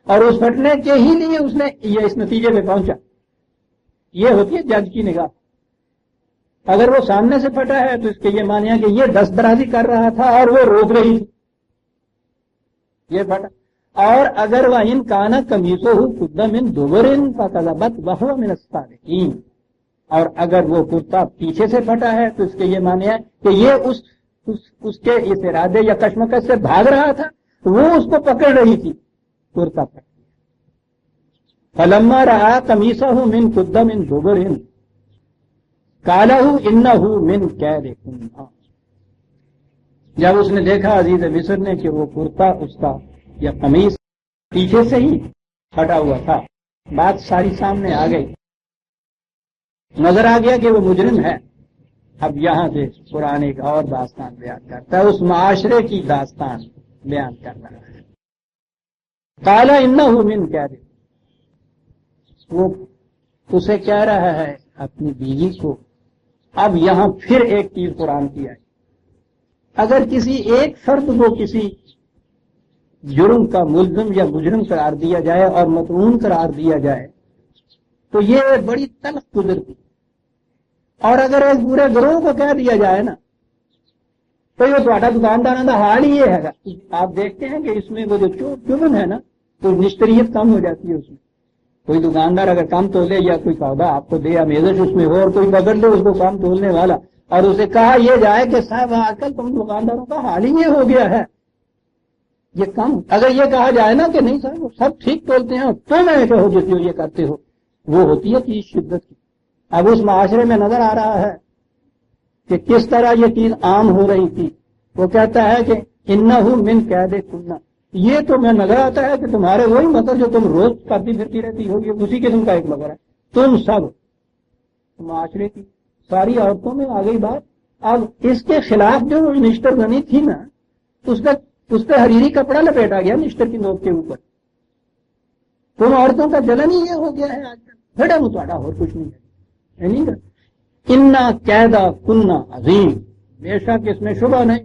اور اس پھٹنے کے ہی لیے اس نے یہ اس نتیجے پہ پہنچا. یہ ہوتی ہے جج کی نگاہ. اگر وہ سامنے سے پھٹا ہے تو اس کے یہ مانیا کہ یہ دست درازی کر رہا تھا اور وہ روک رہی تھی، یہ پھٹا. اور اگر وہ ان کانا قمیصہ قد من دبر فکذبت وہو من الصادقین، اور اگر وہ کرتا پیچھے سے پھٹا ہے تو اس کے یہ مانیا کہ یہ اس کے اس ارادے یا کشمکش سے بھاگ رہا تھا، وہ اس کو پکڑ رہی تھی، کرتا پھٹ گیا. فلما رأى قمیصہ من قد من دبر قالہ انہ من کیدکن. جب اس نے دیکھا عزیز مصر نے کہ وہ کرتا اس کا یا قمیص پیچھے سے ہی پھٹا ہوا تھا، بات ساری سامنے آ گئی، نظر آ گیا کہ وہ مجرم ہے. اب یہاں سے قرآن ایک اور داستان بیان کرتا ہے، اس معاشرے کی داستان بیان کر رہا ہے. قال انہ من کیدکن، وہ اسے کہہ رہا ہے اپنی بیوی کو. اب یہاں پھر ایک چیز قرآن کی آئی، اگر کسی ایک فرد کو کسی جرم کا ملزم یا مجرم قرار دیا جائے اور مطعون قرار دیا جائے تو یہ بڑی تلخ گزرتی. اور اگر ایک پورے گروہ کو کہہ دیا جائے نا تو یہ تھوڑا دکانداروں کا حال ہی یہ ہے. آپ دیکھتے ہیں کہ اس میں وہ جو چبن ہے نا تو نشتریت کم ہو جاتی ہے. اس میں کوئی دکاندار اگر کم تولے یا کوئی سودا آپ کو دے یا میزش اس میں ہو اور کوئی پکڑ لے اس کو کم تولنے والا اور اسے کہا یہ جائے کہ صاحب آج کل تم دکانداروں کا حال ہی یہ ہو گیا ہے، یہ کم. اگر یہ کہا جائے نا کہ نہیں صاحب وہ سب ٹھیک تولتے ہیں تم ایسے ہو جس جو یہ کرتے ہو، وہ ہوتی ہے چیز شدت کی. اب اس معاشرے میں نظر آ رہا ہے کہ کس طرح یہ چیز عام ہو رہی تھی. وہ کہتا ہے کہ انہ من کیدکن، یہ تو میں نظر آتا ہے کہ تمہارے وہی مکر جو تم روز کرتی پھرتی رہتی ہو، یہ اسی قسم کا ایک مکر ہے. تم سب معاشرے کی ساری عورتوں میں آ گئی بات. اب اس کے خلاف جو نشتر بنی تھی نا اس پہ حریری کپڑا لپیٹا گیا نشتر کی نوک کے اوپر. تم عورتوں کا جلن ہی یہ ہو گیا ہے آج کل، بڑا متواڈا اور کچھ نہیں ہے. انا قیدا کنہ عظیم، بے شک اس میں شبہ نہیں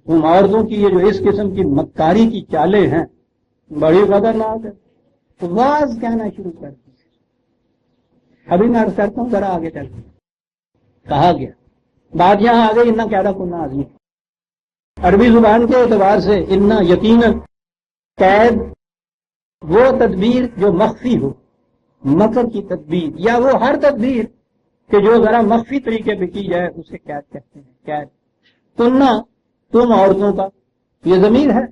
تم عورتوں کی یہ جو اس قسم کی مکاری کی چالیں ہیں بڑی خطرناک ہے. تو واز کہنا شروع کر دی. ابھی میں عرض کرتا ہوں ذرا آگے چل کے کہا گیا بات یہاں آ گئی انا قیدا کنہ عظیم. عربی زبان کے اعتبار سے انا یقیناً قید وہ تدبیر جو مخفی ہو، مکر کی تدبیر یا وہ ہر تدبیر کہ جو ذرا مخفی طریقے پہ کی جائے اسے قید کہتے ہیں. قید کنہ تم عورتوں کا، یہ ضمیر ہے،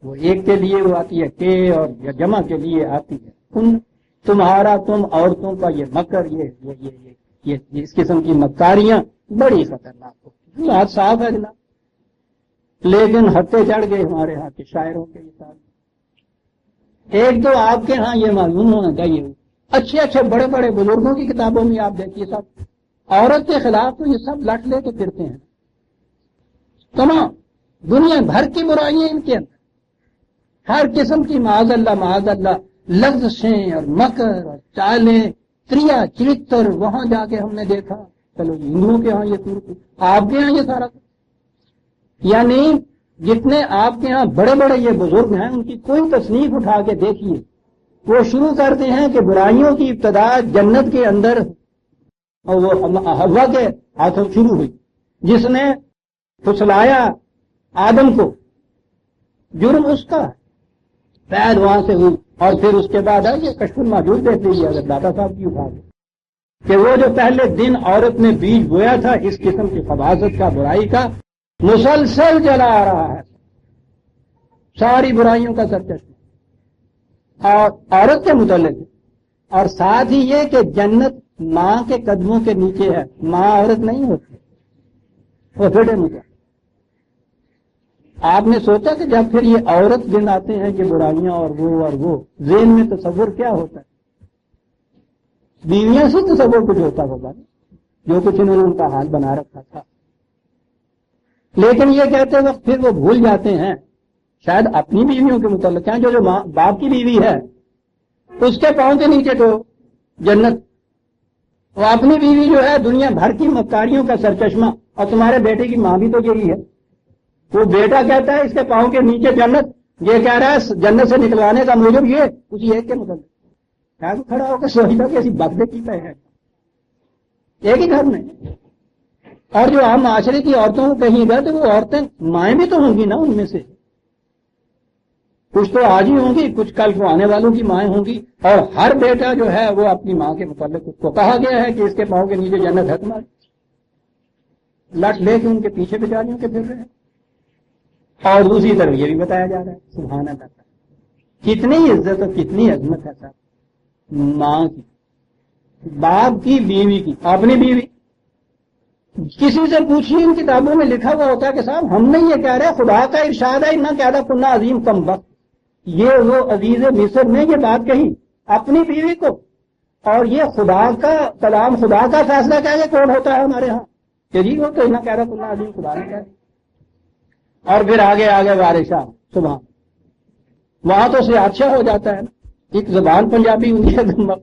وہ ایک کے لیے وہ آتی ہے کہ اور یا جمع کے لیے آتی ہے کن. تمہارا تم عورتوں کا یہ مکر، یہ یہ اس قسم کی مکاریاں بڑی خطرناک ہوتی ہیں. بات صاف ہے جناب. لیکن ہفتے چڑھ گئے ہمارے ہاں کے شاعروں کے حساب. ایک تو آپ کے ہاں یہ معلوم ہونا چاہیے اچھے اچھے بڑے بڑے بزرگوں کی کتابوں میں آپ دیکھیے سب عورت کے خلاف تو یہ سب لٹ لے کے پھرتے ہیں. تمام دنیا بھر کی برائیاں ان کے اندر, ہر قسم کی معاذ اللہ لفظیں اور مکر اور چالیں کریا چرتر وہاں جا کے ہم نے دیکھا. چلو ہندوؤں کے ہاں یہ صورت, آپ کے ہاں یہ سارا, یعنی جتنے آپ کے ہاں بڑے بڑے یہ بزرگ ہیں ان کی کوئی تصنیف اٹھا کے دیکھیے, وہ شروع کرتے ہیں کہ برائیوں کی ابتدا جنت کے اندر اور وہ حوا کے ہاتھوں شروع ہوئی, جس نے پھسلایا آدم کو, جرم اس کا پید وہاں سے ہوئی. اور پھر اس کے بعد یہ کشف الموجود دیکھ لیجیے اگر دادا صاحب کی اٹھا دیں کہ وہ جو پہلے دن عورت نے بیج بویا تھا اس قسم کی خباثت کا, برائی کا, مسلسل چلا آ رہا ہے, ساری برائیوں کا سرچشمہ اور عورت کے متعلق. اور ساتھ ہی یہ کہ جنت ماں کے قدموں کے نیچے ہے, ماں عورت نہیں ہوتی, وہ بیٹے مجھے. آپ نے سوچا کہ جب پھر یہ عورت دن آتے ہیں کہ برائیاں اور وہ ذہن میں تصور کیا ہوتا ہے؟ بیویاں سے تصور کچھ ہوتا ہوگا جو کچھ انہوں نے ان کا حال بنا رکھا تھا. لیکن یہ کہتے وقت پھر وہ بھول جاتے ہیں شاید اپنی بیویوں کے متعلق ہیں, جو باپ کی بیوی ہے اس کے پاؤں کے نیچے تو جنت, وہ اپنی بیوی جو ہے دنیا بھر کی مکاریوں کا سرچشمہ, اور تمہارے بیٹے کی ماں بھی تو یہی ہے. وہ بیٹا کہتا ہے اس کے پاؤں کے نیچے جنت, یہ کہہ رہا ہے جنت سے نکلوانے کا موجب یہ اسی ایک کے متعلق. کھڑا ہو کے سوچتا کہ ایسی بغدے کی پہ ہے ایک ہی گھر میں. اور جو عام معاشرے کی عورتوں کو کہیں گا تو وہ عورتیں مائیں بھی تو ہوں گی نا, ان میں سے کچھ تو آج ہی ہوں گی, کچھ کل کو آنے والوں کی مائیں ہوں گی. اور ہر بیٹا جو ہے وہ اپنی ماں کے متعلق اس کو کہا گیا ہے کہ اس کے پاؤں کے نیچے جنت ہے تمہاری, لٹ لے کے ان کے پیچھے بیچاریوں کے پھر رہے ہیں. اور دوسری طرف یہ بھی بتایا جا رہا ہے سبحان اللہ, کتنی عزت اور کتنی عظمت ہے صاحب ماں کی, باپ کی, بیوی کی, اپنی بیوی. کسی سے پوچھیے ان کتابوں میں لکھا ہوا ہوتا ہے کہ صاحب ہم نہیں یہ کہہ رہے, خدا کا ارشاد ہے نہ کہہ کنہ عظیم کم وقت. یہ وہ عزیز مصر نے یہ بات کہی اپنی بیوی کو, اور یہ خدا کا کلام, خدا کا فیصلہ کیا یہ کون ہوتا ہے ہمارے ہاں کہ جی وہ تو نہ کہہ رہا کنہ عظیم خدا نے کہہ. اور پھر آگے وارثہ صبح وہاں تو سیادشاہ ہو جاتا ہے نا, ایک زبان پنجابی ہوتی ہے.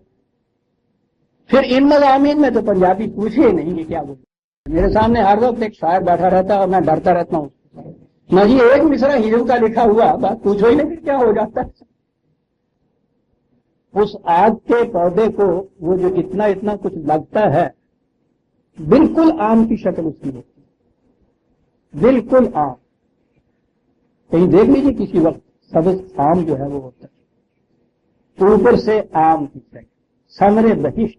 پھر ان مضامین میں تو پنجابی پوچھے نہیں کہ کیا بولے. میرے سامنے ہر وقت ایک شاعر بیٹھا رہتا ہے اور میں ڈرتا رہتا ہوں نہ جی ایک مصرع ہیرو کا لکھا ہوا بات پوچھو ہی نہیں پھر کیا ہو جاتا ہے. اس آگ کے پودے کو وہ جو اتنا کچھ لگتا ہے بالکل آم کی شکل اس کی ہوتی ہے, بالکل آم. کہیں دیکھ لیجیے کسی وقت سبز آم جو ہے وہ ہوتا ہے, اوپر سے آم کی شکل, ثمرے بہشت.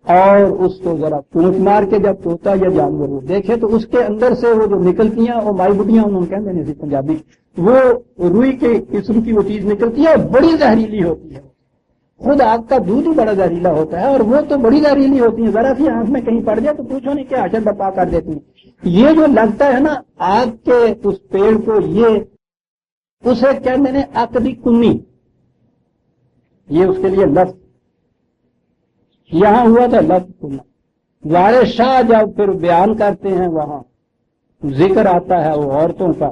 اور اس کو ذرا پونچھ مار کے جب طوطا یا جانور وہ دیکھے تو اس کے اندر سے وہ جو نکلتی ہیں وہ مائی بٹیاں انہوں نے کہتے ہیں پنجابی, وہ روئی کے قسم کی وہ چیز نکلتی ہے اور بڑی زہریلی ہوتی ہے. خود آگ کا دودھ ہی بڑا زہریلا ہوتا ہے اور وہ تو بڑی زہریلی ہوتی ہے, ذرا سی آنکھ میں کہیں پڑ جائے تو پوچھو نہیں کیا حشر برپا کر دیتی ہیں. یہ جو لگتا ہے نا آگ کے اس پیڑ کو, یہ اسے کہتے ہیں عقدی کنی, یہ اس کے لیے لفظ یہاں ہوا تھا لفظ کننا. وارث شاہ جب پھر بیان کرتے ہیں وہاں ذکر آتا ہے وہ عورتوں کا,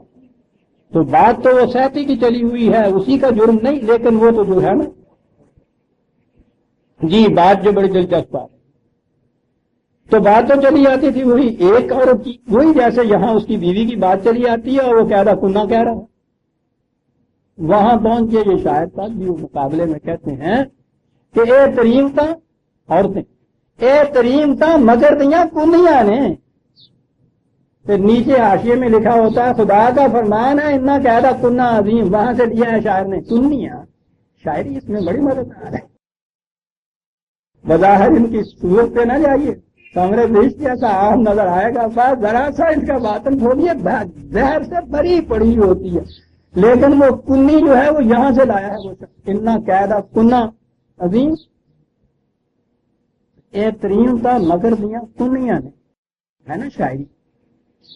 تو بات تو وہ سہتی کی چلی ہوئی ہے, اسی کا جرم نہیں, لیکن وہ تو جو ہے نا جی بات جو بڑی دلچسپ ہے. تو بات تو چلی آتی تھی وہی ایک عورت کی, وہی جیسے یہاں اس کی بیوی کی بات چلی آتی ہے اور وہ کہہ رہا کننا کہہ رہا. وہاں پہنچ کے یہ شاعر تک بھی وہ مقابلے میں کہتے ہیں کہ اے تریم تا عورتیں, اے تریم تا مگر دیاں کنیاں نے. پھر نیچے حاشیے میں لکھا ہوتا ہے خدا کا فرمان ہے اتنا کہہ رہا کننا عظیم, وہاں سے لیا ہے شاعر نے کنیاں. شاعری اس میں بڑی مدد آ رہی ہے. بظاہر ان کی صورت پہ نہ جائیے, کانگریس بھیج جیسا عام نظر آئے گا, بس ذرا سا ان کا باطن تھوڑی زہر سے بری پڑی ہوتی ہے, لیکن وہ کنی جو ہے وہ یہاں سے لایا ہے. وہ اتنا قاعدہ کنہ عظیم, اے ترین تا مگر دیا کنیاں نے، ہے نا شاعری،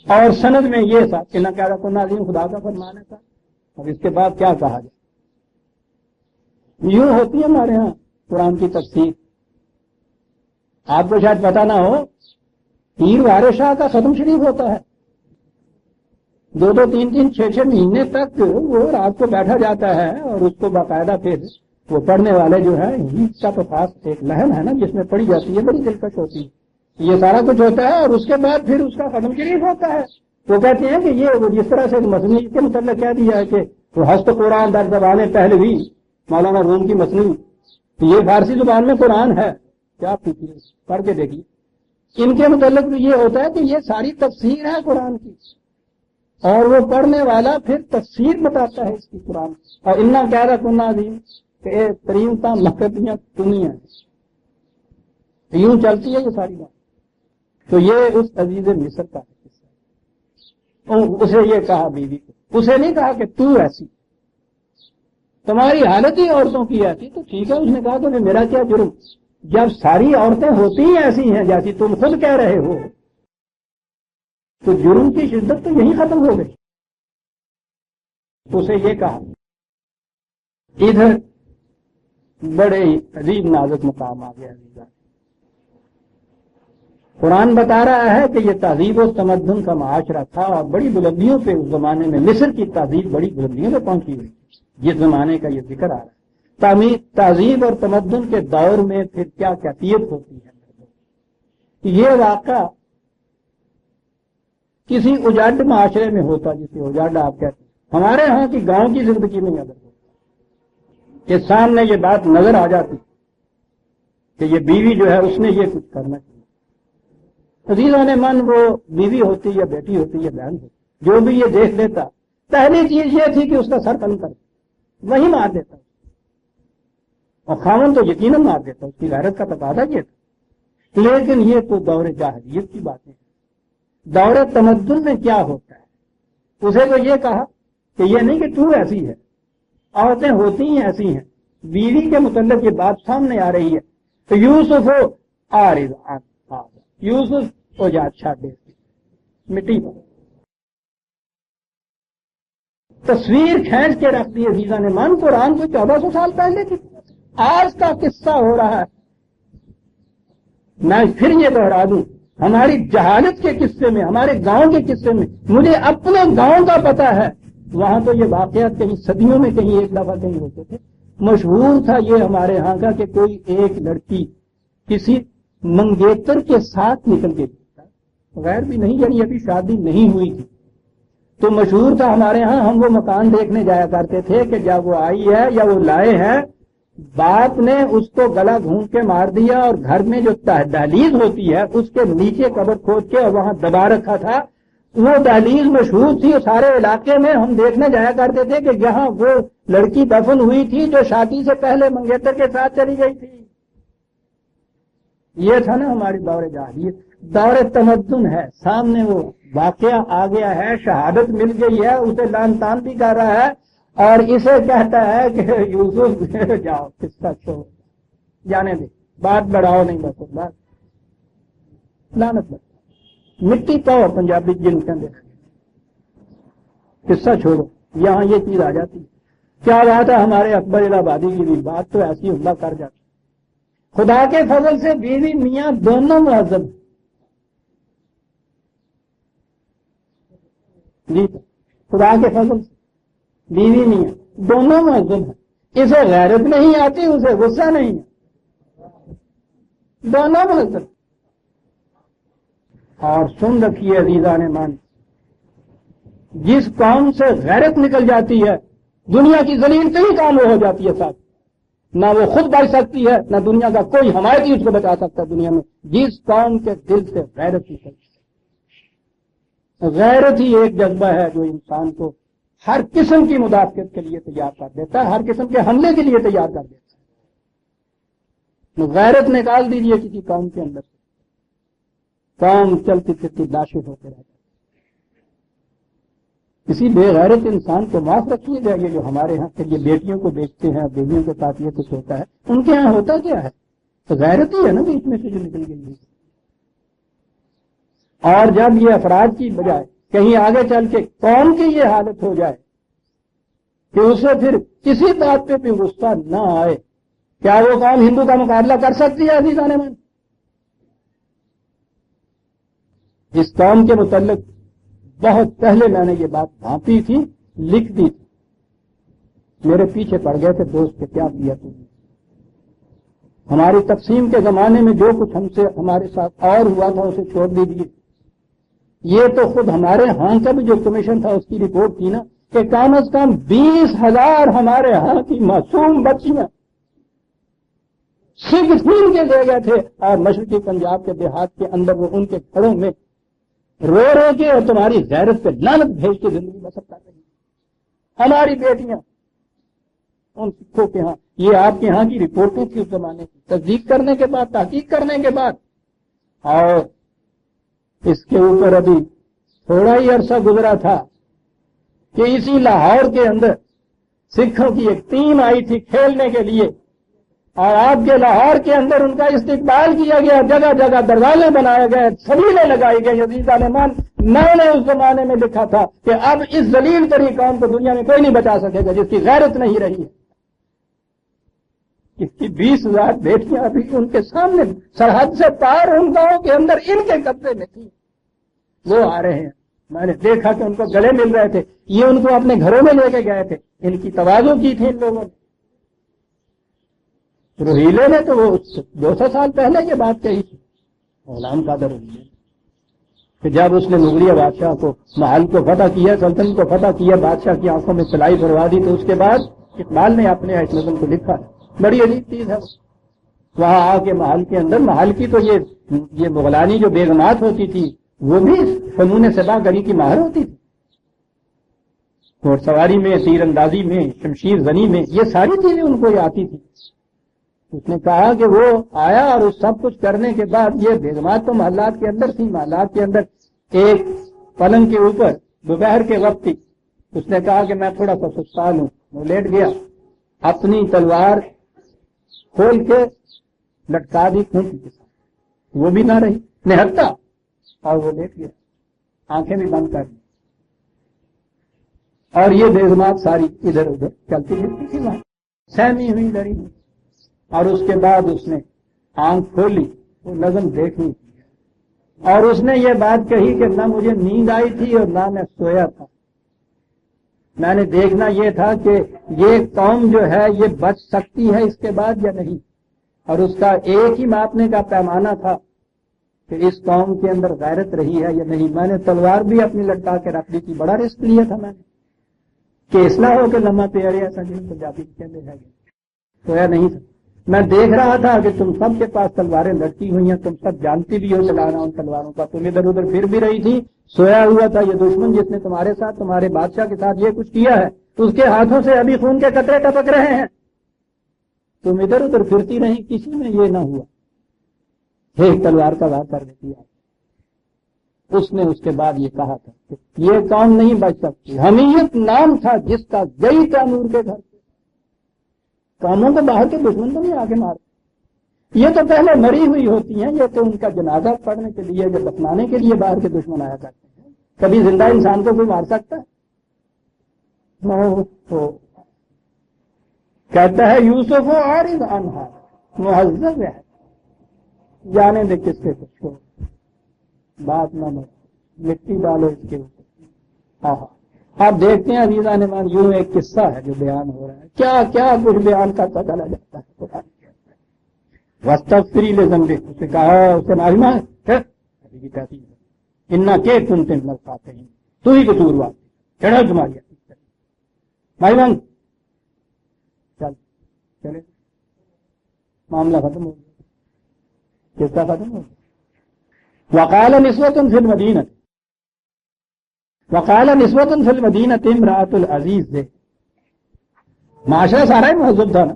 اور سند میں یہ تھا کہ نہ کہہ رہا کو نازیم خدا کا فرمان تھا. اب اس کے بعد کیا کہا جائے؟ یوں ہوتی ہے ہمارے ہاں قرآن کی تفسیر. آپ کو شاید پتا نہ ہو، پیر وارث شاہ کا ختم شریف ہوتا ہے، 2 3 6 مہینے تک وہ رات کو بیٹھا جاتا ہے اور اس کو باقاعدہ پھر وہ پڑھنے والے جو ہے اس کا تو خاص ایک لہن ہے نا جس میں پڑھی جاتی ہے، بڑی دلکش ہوتی ہے. یہ سارا کچھ ہوتا ہے اور اس کے بعد پھر اس کا ختم شریف ہوتا ہے. وہ کہتے ہیں کہ یہ جس طرح سے مصنوعی کے متعلق کہہ دیا ہے کہ وہ ہست قرآن در زبان پہلوی مولانا روم کی مصنوعی، یہ فارسی زبان میں قرآن ہے، کیا پوچھیے پڑھ کے دیکھیے. ان کے متعلق بھی یہ ہوتا ہے کہ یہ ساری تفسیر ہے قرآن کی، اور وہ پڑھنے والا پھر تفسیر بتاتا ہے اس کی قرآن. اور انا کہہ رہا کنہ عظیم کہ ترین تا مقدیاں تمہیں یوں چلتی ہے یہ ساری بات. تو یہ اس عزیز مصر کا قصہ. اسے یہ کہا بیوی کو، اسے نہیں کہا کہ تو ایسی، تمہاری حالت ہی عورتوں کی ایسی. تو ٹھیک ہے، اس نے کہا کہ میرا کیا جرم، جب ساری عورتیں ہوتی ہی ایسی ہیں جیسی تم خود کہہ رہے ہو تو جرم کی شدت تو یہی ختم ہو گئی. اسے یہ کہا. ادھر بڑے عجیب نازک مقام آ گیا. قرآن بتا رہا ہے کہ یہ تہذیب و تمدن کا معاشرہ تھا اور بڑی بلندیوں پہ اس زمانے میں مصر کی تہذیب بڑی بلندیوں پہ پہنچی ہوئی، جس زمانے کا یہ ذکر آ رہا ہے. تہذیب اور تمدن کے دور میں پھر کیا کیفیت ہوتی ہے. یہ واقعہ کسی اجاڈ معاشرے میں ہوتا، جسے اجاڈ آپ کہتے ہیں. ہمارے ہاں کی گاؤں کی زندگی میں اگر ہوتا کہ سامنے یہ بات نظر آ جاتی کہ یہ بیوی جو ہے اس نے یہ کچھ کرنا چاہیے. عزیزان من، وہ بیوی ہوتی یا بیٹی ہوتی یا بہن ہوتی، جو بھی یہ دیکھ لیتا، پہلی چیز یہ تھی کہ اس کا سر قلم کر وہی مار دیتا، اور خاوند تو یقیناً مار دیتا، اس کی غیرت کا تقاضا یہ تھا. لیکن یہ تو دور جاہلیت کی باتیں ہیں. دور تمدن میں کیا ہوتا ہے؟ اسے تو یہ کہا کہ یہ نہیں کہ تو ایسی ہے، عورتیں ہوتی ہیں ایسی ہیں. بیوی کے متعلق یہ بات سامنے آ رہی ہے. تو یوسف یوسف ہو جا اچھا مٹی پر تصویر کھینچ کے رکھ دی عزیزہ نے مان. قرآن کو 1400 سال پہلے کی آج کا قصہ ہو رہا ہے. میں پھر یہ دوہرا دوں، ہماری جہالت کے قصے میں، ہمارے گاؤں کے قصے میں، مجھے اپنے گاؤں کا پتا ہے، وہاں تو یہ واقعات کہیں صدیوں میں کہیں ایک دفعہ کہیں ہوتے تھے. مشہور تھا یہ ہمارے ہاں کا کہ کوئی ایک لڑکی کسی منگیتر کے ساتھ نکل کے غیر بھی نہیں، یعنی ابھی شادی نہیں ہوئی تھی. تو مشہور تھا ہمارے ہاں، ہم وہ مکان دیکھنے جایا کرتے تھے کہ جب وہ آئی ہے یا وہ لائے ہیں، باپ نے اس کو گلا گھونٹ کے مار دیا اور گھر میں جو دہلیز ہوتی ہے اس کے نیچے قبر کھود کے اور وہاں دبا رکھا تھا. وہ دہلیز مشہور تھی سارے علاقے میں. ہم دیکھنے جایا کرتے تھے کہ یہاں وہ لڑکی دفن ہوئی تھی جو شادی سے پہلے منگیتر کے ساتھ چلی گئی تھی. یہ تھا نا ہماری دور جاہلیت. دور تمدن ہے، سامنے وہ واقعہ آ گیا ہے، شہادت مل گئی ہے، اسے لان تان بھی کر رہا ہے اور اسے کہتا ہے کہ یوسف جاؤ قصہ چھوڑو، جانے دے، بات بڑھاؤ نہیں، بس بات لعنت لگ مٹی پاؤ پنجابی جن کے اندر قصہ چھوڑو. یہاں یہ چیز آ جاتی. کیا بات ہے ہمارے اکبر الہ آبادی کی بھی بات تو ایسی حملہ کر جاتی. خدا کے فضل سے بیوی میاں دونوں مہذب جی، خدا کے فضل سے بیوی میاں دونوں مہذب ہیں. اسے غیرت نہیں آتی، اسے غصہ نہیں ہے، دونوں مہذب. اور سن رکھیے عزیزان مان، جس قوم سے غیرت نکل جاتی ہے دنیا کی ذلیل ترین کام ہو جاتی ہے صاحب. نہ وہ خود بچ سکتی ہے، نہ دنیا کا کوئی حمایتی اس کو بچا سکتا ہے دنیا میں. جس قوم کے دل سے غیرت نکلتی ہے، غیرت ہی ایک جذبہ ہے جو انسان کو ہر قسم کی مدافعت کے لیے تیار کر دیتا ہے، ہر قسم کے حملے کے لیے تیار کر دیتا ہے. غیرت نکال دیجیے کسی قوم کے اندر سے، قوم چلتی پھرتی لاشیں ہوتے رہتے. کسی بے غیرت انسان کو معاف رکھیے گا. یہ جو ہمارے ہاں کے یہ بیٹیوں کو بیچتے ہیں، بیویوں کے ساتھ یہ کچھ ہوتا ہے، ان کے ہاں ہوتا کیا ہے تو غیرت ہی ہے نا بیچ میں سے جو نکل گئی. اور جب یہ افراد کی بجائے کہیں آگے چل کے قوم کی یہ حالت ہو جائے کہ اسے پھر کسی بات پہ بھی غصہ نہ آئے، کیا وہ قوم ہندو کا مقابلہ کر سکتی ہے عزیزان من؟ اس قوم کے متعلق بہت پہلے میں نے یہ بات بھانپی تھی، لکھ دی تھی، میرے پیچھے پڑ گئے تھے دوست کہ کیا کیا تم نے. ہماری تقسیم کے زمانے میں جو کچھ ہم سے ہمارے ساتھ اور ہوا تھا اسے چھوڑ دیجیے. یہ تو خود ہمارے ہاں کا بھی جو کمیشن تھا اس کی رپورٹ تھی نا کہ کم از کم 20,000 ہمارے ہاں کی معصوم بچیاں سکھ چھین کے لے گئے تھے، اور مشرقی پنجاب کے دیہات کے اندر وہ ان کے گھروں میں رو رو کے اور تمہاری غیرت پہ لعنت بھیج کے زندگی بسر کر رہی ہیں. ہماری بیٹیاں ان سکھوں کے ہاں، یہ آپ کے ہاں کی رپورٹیں تھی اس زمانے کی، تصدیق کرنے کے بعد، تحقیق کرنے کے بعد. اور اس کے اوپر ابھی تھوڑا ہی عرصہ گزرا تھا کہ اسی لاہور کے اندر سکھوں کی ایک ٹیم آئی تھی کھیلنے کے لیے، اور آپ کے لاہور کے اندر ان کا استقبال کیا گیا، جگہ جگہ دروازے بنائے گئے، چھبیلیں لگائی گئی. عزیزان مان، میں نے اس زمانے میں لکھا تھا کہ اب اس ذلیل ترین قوم کو دنیا میں کوئی نہیں بچا سکے گا جس کی غیرت نہیں رہی ہے. اس کی 20,000 بیٹیاں ابھی ان کے سامنے سرحد سے پار ان گاؤں کے اندر ان کے قبضے میں تھی. وہ آ رہے ہیں، میں نے دیکھا کہ ان کو گلے مل رہے تھے، یہ ان کو اپنے گھروں میں لے کے گئے تھے، ان کی تواضع کی تھی ان لوگوں نے. روہیلے نے تو وہ 200 سال پہلے یہ بات کہی تھی، غلام قادر روہیلے، کہ جب اس نے مغلیہ بادشاہ کو محل کو فتح کیا، سلطنت کو فتح کیا، بادشاہ کی آنکھوں میں سلائی بھروا دی، تو اس کے بعد اقبال نے اپنے اس نظم کو لکھا ہے. بڑی عجیب چیز ہے. وہاں آ کے محل کے اندر، محل کی تو یہ مغلانی جو بیگمات ہوتی تھی وہ بھی فنون سبا گری کی ماہر ہوتی تھی، اور سواری میں، تیر اندازی میں، شمشیر زنی میں، یہ ساری چیزیں ان کو آتی تھی. اس نے کہا کہ وہ آیا اور اس سب کچھ کرنے کے بعد یہ بیگمات تو محلات کے اندر تھی، محلات کے اندر ایک پلنگ کے اوپر دوپہر کے وقت تھی. اس نے کہا کہ میں تھوڑا سا سستال ہوں، وہ لیٹ گیا، اپنی تلوار کھول کے لٹکا دی کھونٹی کے ساتھ، وہ بھی نہ رہی، نہتا، اور وہ لیٹ گیا، آنکھیں بھی بند کر دی. اور یہ بیگمات ساری ادھر ادھر چلتی پھرتی تھی وہاں، سہمی ہوئی ڈری ہوئی. اور اس کے بعد اس نے آنکھ کھولی، وہ نظم دیکھنی، اور اس نے یہ بات کہی کہ نہ مجھے نیند آئی تھی اور نہ میں سویا تھا، میں نے دیکھنا یہ تھا کہ یہ قوم جو ہے یہ بچ سکتی ہے اس کے بعد یا نہیں. اور اس کا ایک ہی ماپنے کا پیمانہ تھا کہ اس قوم کے اندر غیرت رہی ہے یا نہیں. میں نے تلوار بھی اپنی لٹکا کے رکھ دی تھی، بڑا رسک لیا تھا میں نے کہ اصلاح ہو کے لمحہ پیڑے ایسا جن پنجابی کہتے ہیں. سویا نہیں تھا، میں دیکھ رہا تھا کہ تم سب کے پاس تلواریں لٹکی ہوئی ہیں، تم سب جانتی بھی ہو چلانا ان تلواروں کا، تم ادھر ادھر پھر بھی رہی تھی. سویا ہوا تھا یہ دشمن جس نے تمہارے ساتھ، تمہارے بادشاہ کے ساتھ یہ کچھ کیا ہے، اس کے ہاتھوں سے ابھی خون کے قطرے ٹپک رہے ہیں. تم ادھر ادھر پھرتی رہی، کسی میں یہ نہ ہوا، ایک تلوار کا وار کر دیتی ہے. اس نے اس کے بعد یہ کہا تھا کہ یہ قوم نہیں بچ سکتی. حمیت نام تھا جس کا، گئی تیمور کے گھر سے. قوموں کو باہر کے دشمن تو نہیں آگے مار، یہ تو پہلے مری ہوئی ہوتی ہیں، یہ تو ان کا جنازہ پڑھنے کے لیے، جو دفنانے کے لیے باہر کے دشمن آیا کرتے ہیں. کبھی زندہ انسان کو کوئی مار سکتا ہے؟ تو کہتا ہے یوسف اور انہا مہذب ہے، جانے دے کس کے کچھ بات نہ مٹی ڈالو اس کے اوپر. ہاں، آپ دیکھتے ہیں عزیزان مان، یوں ایک قصہ ہے جو بیان ہو رہا ہے، کیا کیا کچھ بیان کرتا چلا جاتا ہے. وَاسْتَغْفِرِي لِذَنبِكِ، اس نے کہا، اس سے معلوم ہے اِنَّا کے كُنتَ مِنَ الْخَاطِئِينَ، تو ہی قصوروار، چڑھا تمہاری معلوم. چل چلے، معاملہ ختم ہو گیا، قصہ ختم ہو گیا. وَقَالَ نِسْوَةٌ فِي الْمَدِينَةِ، وقال نسبۃ فی المدینۃ امرأۃ العزیز سے، معاشرہ سارا ہی مہذب تھا نا،